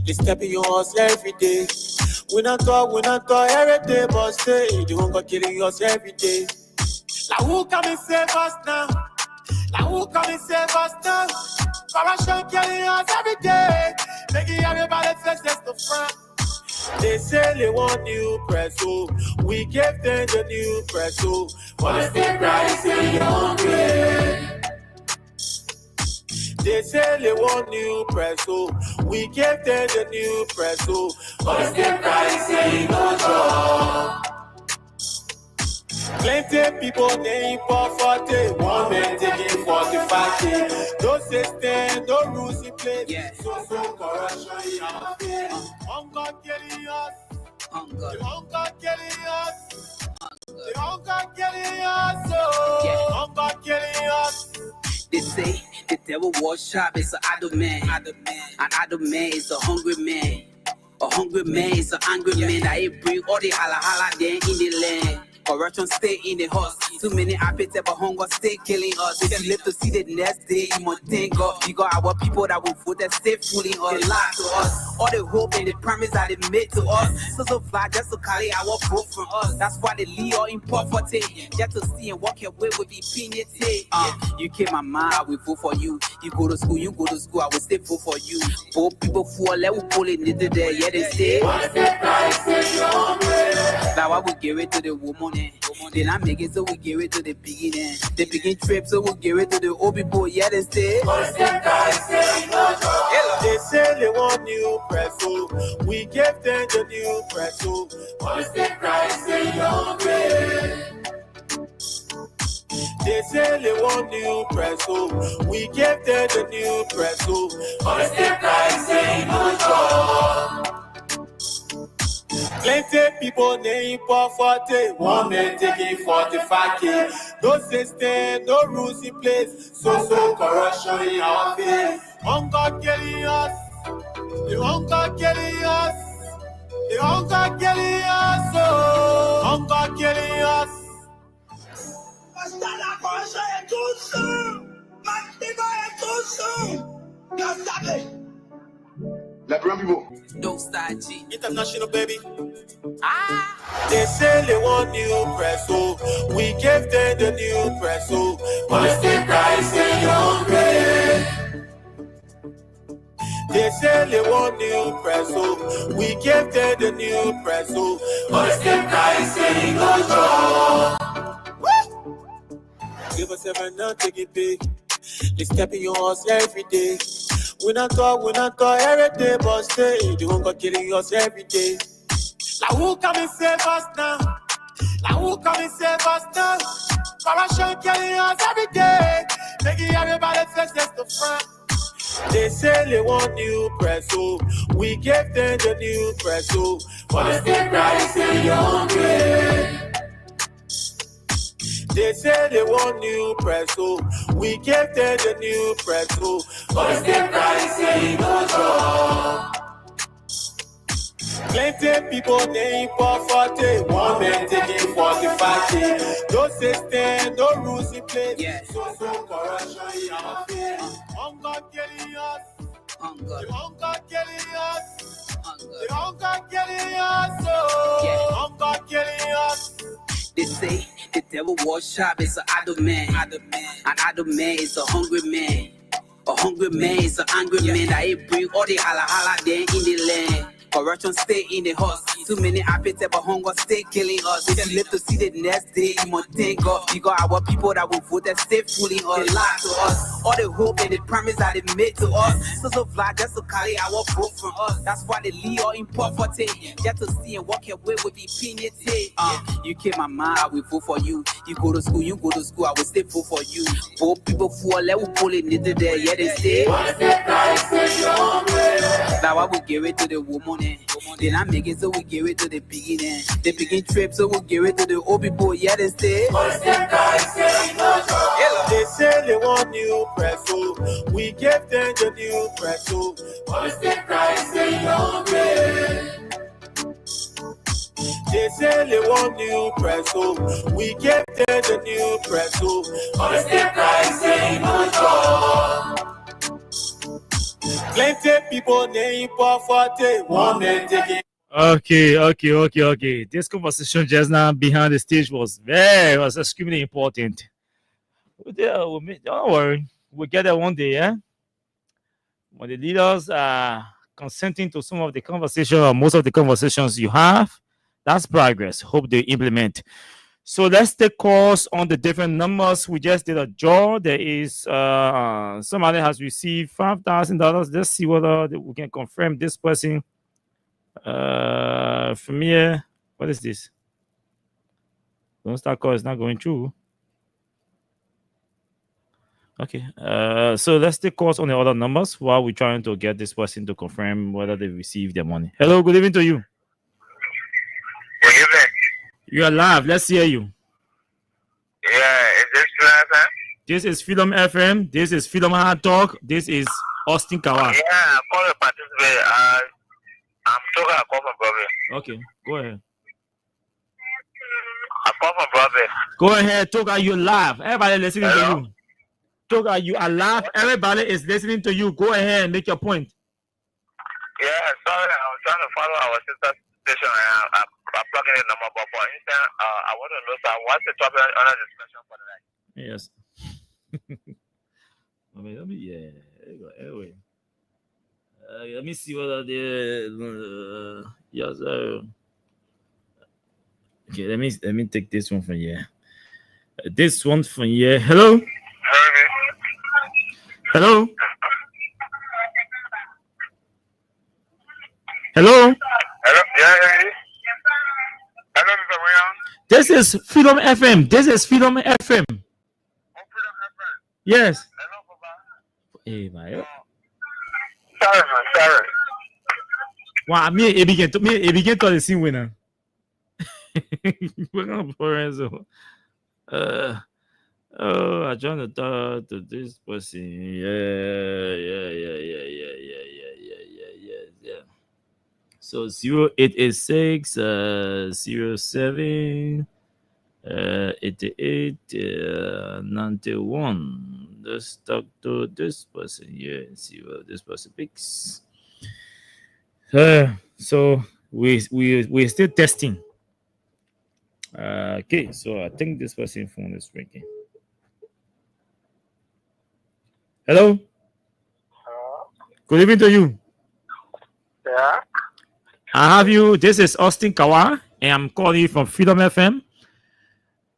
They step in yours every day. We not talk every day, but stay. They won't go killing us every day. Like who come and save us now? Corruption killing us every day. Making everybody face the front. They say they want new press, so we gave them the new press, so what's the price in your grade? They say they want new press, so we gave them the new press, so what's the price in your job? Plenty people name for 40, one man taking 45K. No system, no rules in place. Yeah. So corruption in our face. Hunger killing us. Hunger killing us. Hunger killing us. They say the devil was sharp, it's an idle man. An idle man is a hungry man. A hungry man is an angry man. I bring all the hala there in the land. Corruption stay in the house. Too many appetites, but hunger stay killing us. If you live to see the next day, you must thank God. We got our people that will vote that stay fooling us. They lie to us. All the hope and the promise that they made to us. So fly just to carry our vote from us. That's why they leave all in poverty. Just to see and walk away with the impunity. You came my mind, I will vote for you. You go to school, I will stay vote for you. Both people fall, let we pull it into there. Yeah, they say. Now I will give it to the woman. Then I make it so we give it to the beginning. The begin trip so we give it to the old people. Yeah, they say. They say they want new press, so we gave them the new press, so what's the price in your grade? They say they want new press, so we gave them the new press, so what's the price in your job? Plenty people name for 40, one man taking 45K. No system, no rules in place, so corruption in our face. Hunger killing us, the hunger killing us, the hunger killing us, oh, hunger killing us. Basta la cosa è tutto, Mattiva è tutto, Gastate. La brown people. No side G. International baby. They say they want new press, so we gave them the new press, so what's the price in your grade? They say they want new press, so we gave them the new press, so but still guys saying no job. Give us 7 now, take it big. They stepping your us every day. We not talk every day, but stay. They won't go killing us every day. Now who come and save us now? Now who come and save us now? Corruption killing us every day. Making everybody face the front. They say they want new press, so we gave them the new press, so but they still price in your way. They say they want new press, so we gave them the new press, so but they still price in no job. Plenty people name for 40, one man taking 45. No system, no rules in place. Yeah. So corruption in our face. Hunger killing us. Hunger killing us. The hunger killing us. Hunger killing us. They say the devil was sharp, it's an idle man. An idle man is a hungry man. A hungry man is an angry man. That ain't bring all the holla there in the land. Corruption stay in the house. Too many appetite but hunger stay killing us. If you live to see the next day, you must thank God. Because our people that will vote that stay fooling us, lie to us. All the hope and the promise that they made to us. So fly just to carry our vote from us. That's why they leave all in poverty. Just to see and walk away with impunity. You came my mind, I will vote for you. You go to school, I will stay vote for you. Both people fall, let we pull it into there, yeah they stay. Now I will give it to the woman. Then I make it so we give it to the beginning. The begin trip so we give it to the old people. Yeah, they stay. They say they want new press, so we gave them the new press, so but still Christ in your way. They say they want new press, so we gave them the new press, so but still Christ in your job. Plenty people name for 40, one man taking. Okay. This conversation just now behind the stage was extremely important. Don't worry, we'll get there one day, yeah? When the leaders are consenting to some of the conversation or most of the conversations you have, that's progress. Hope they implement. So let's take calls on the different numbers. We just did a draw. There is somebody has received $5,000. Let's see whether we can confirm this person. From here, what is this? Don't start call is not going through. Okay. So let's take calls on the other numbers while we're trying to get this person to confirm whether they received their money. Hello, good evening to you. Good evening. You are live. Let's hear you. Yeah, is this FM? This is Freedom FM. This is Freedom Hard Talk. This is Austin KAWAH. Yeah, I call to participate. I'm talking. I call from Brooklyn. Okay, go ahead. I call from Brooklyn. Go ahead, Toga. You live. Everybody listening to you. Toga, you are live. Everybody is listening to you. Go ahead and make your point. Yeah, sorry, I was trying to follow our sister station. I'm plugging in the number, but for instance, I want to know, sir, what's the topic under discussion for the night? Yes. Anyway. Let me see what the yes. Okay, let me take this one from here. This one from here. Hello. Hello. Hello. Hello. Yeah. Hello, Mr. Williams. This is Freedom FM. This is Freedom FM. Oh, Freedom FM. Yes. Hello, Papa. Hey, my. Sorry, man. Sorry. Wow, me it began to the same winner. We're gonna pour in so. I joined the thought to this person. Yeah. So 0886 07 88 91. Let's talk to this person here and see what this person picks. So we're still testing. Okay, so I think this person phone is ringing. Hello. Hello. Good evening to you. Yeah. I have you. This is Austin KAWAH, and I'm calling you from Freedom FM.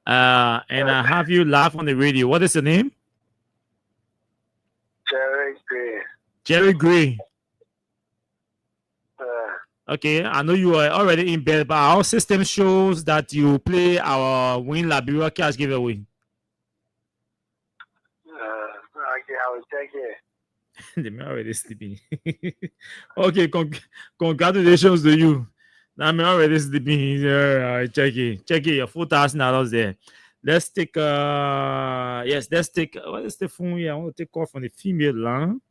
And I have you live on the radio. What is the name? Jerry Gray. Jerry Gray. Okay, I know you are already in bed, but our system shows that you play our Win Liberia cash giveaway. Okay, I will check it. The man already sleeping. Okay, congratulations to you. That man already sleeping. Check it. Your $4,000 there. Let's take let's take what is the phone here? I want to take off from the female line.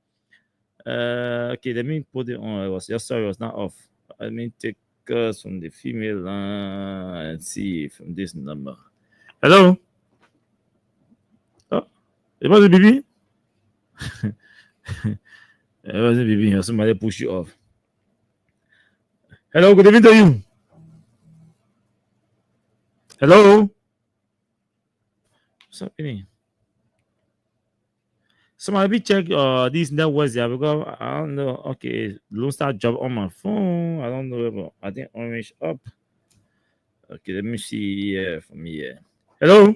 Okay, let me put it on. It was not off. Let me take us from the female line and see from this number. Hello? Oh, it wasn't BB? It wasn't BB. Somebody push you off. Hello, good evening to you. Hello? What's happening? Somebody check these networks there because I don't know. Okay, Lone Star job on my phone. I don't know. I think orange up. Okay, let me see from here. Hello?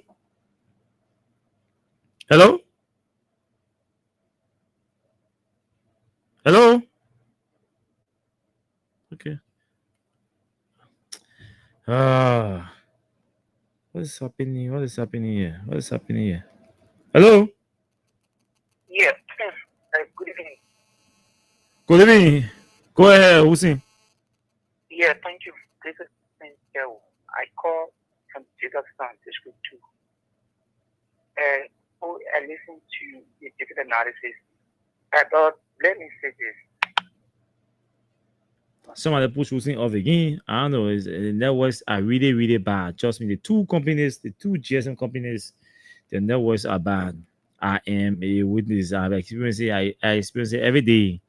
Hello? Hello? Okay. What is happening? What is happening here? What is happening here? Hello? Yeah. Good evening. Good evening. Go ahead, Hussein. Yeah, thank you. This is I call from Jacobson District 2. I listened to the different analysis. I thought, let me say this. Somebody push Hussein off again. I don't know. The networks are really, really bad. Trust me, the two GSM companies, the networks are bad. I am a witness. I've experienced it. I experience it every day.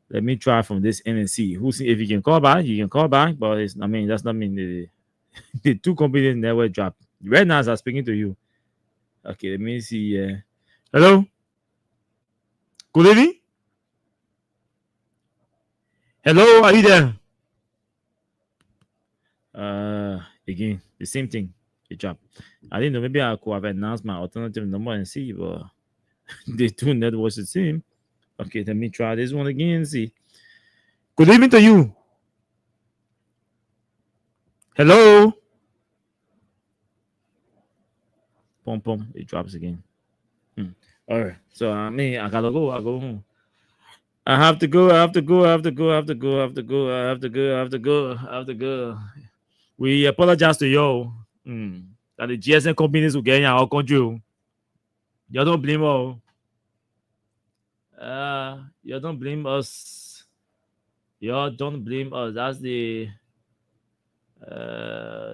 Let me try from this end and see. Hussein, if you can call back, you can call back. But that's not mean the two companies never drop. Right now, as I'm speaking to you. Okay, let me see. Hello? Good evening? Hello, are you there? Again, the same thing. It dropped. I didn't know. Maybe I could have announced my alternative number and see, but the two networks the same. Okay, let me try this one again and see. Good evening to you. Hello? Pom pom, it drops again. All right. So I gotta go. I go home. I have to go. We apologize to you. That the GSM companies will get in our country. You don't blame us. You don't blame us. You don't blame us. That's the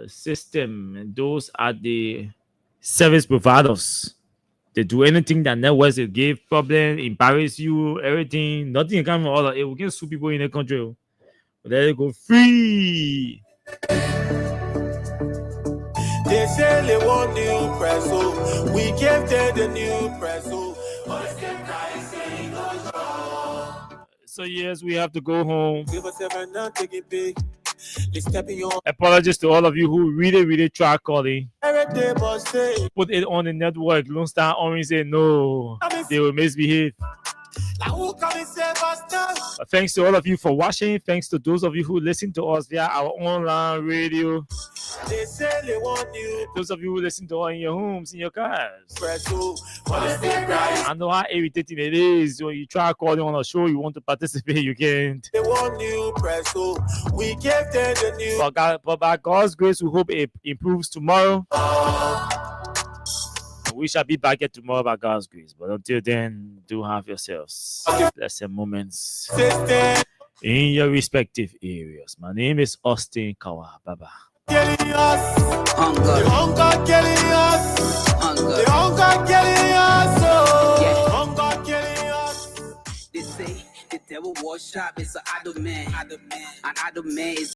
system. Those are the service providers. They do anything that networks will give problem, embarrass you, everything. Nothing can from all of it. We can sue people in the country. But there you go, free. They say they want new press, so we gave them the new press, so So yes, we have to go home. give us seven now, take it big. Apologies to all of you who really try calling. Every day, boss say, Put it on the network. Lone Star Orange say no. They will misbehave. Thanks to all of you for watching. Thanks to those of you who listen to us via our online radio. They say they want you. Those of you who listen to us in your homes, in your cars. I know how irritating it is when you try calling on a show, you want to participate, you can't. They want new press, so we gave them the new. But by God's grace, we hope it improves tomorrow. We shall be back here tomorrow by God's grace. But until then, do have yourselves blessed moments in your respective areas. My name is Austin KAWAH. Bye-bye. Killing us. The hunger killing us. The hunger killing us. Oh. Hunger killing us. They say the devil was sharp. It's an idle man. An idle man is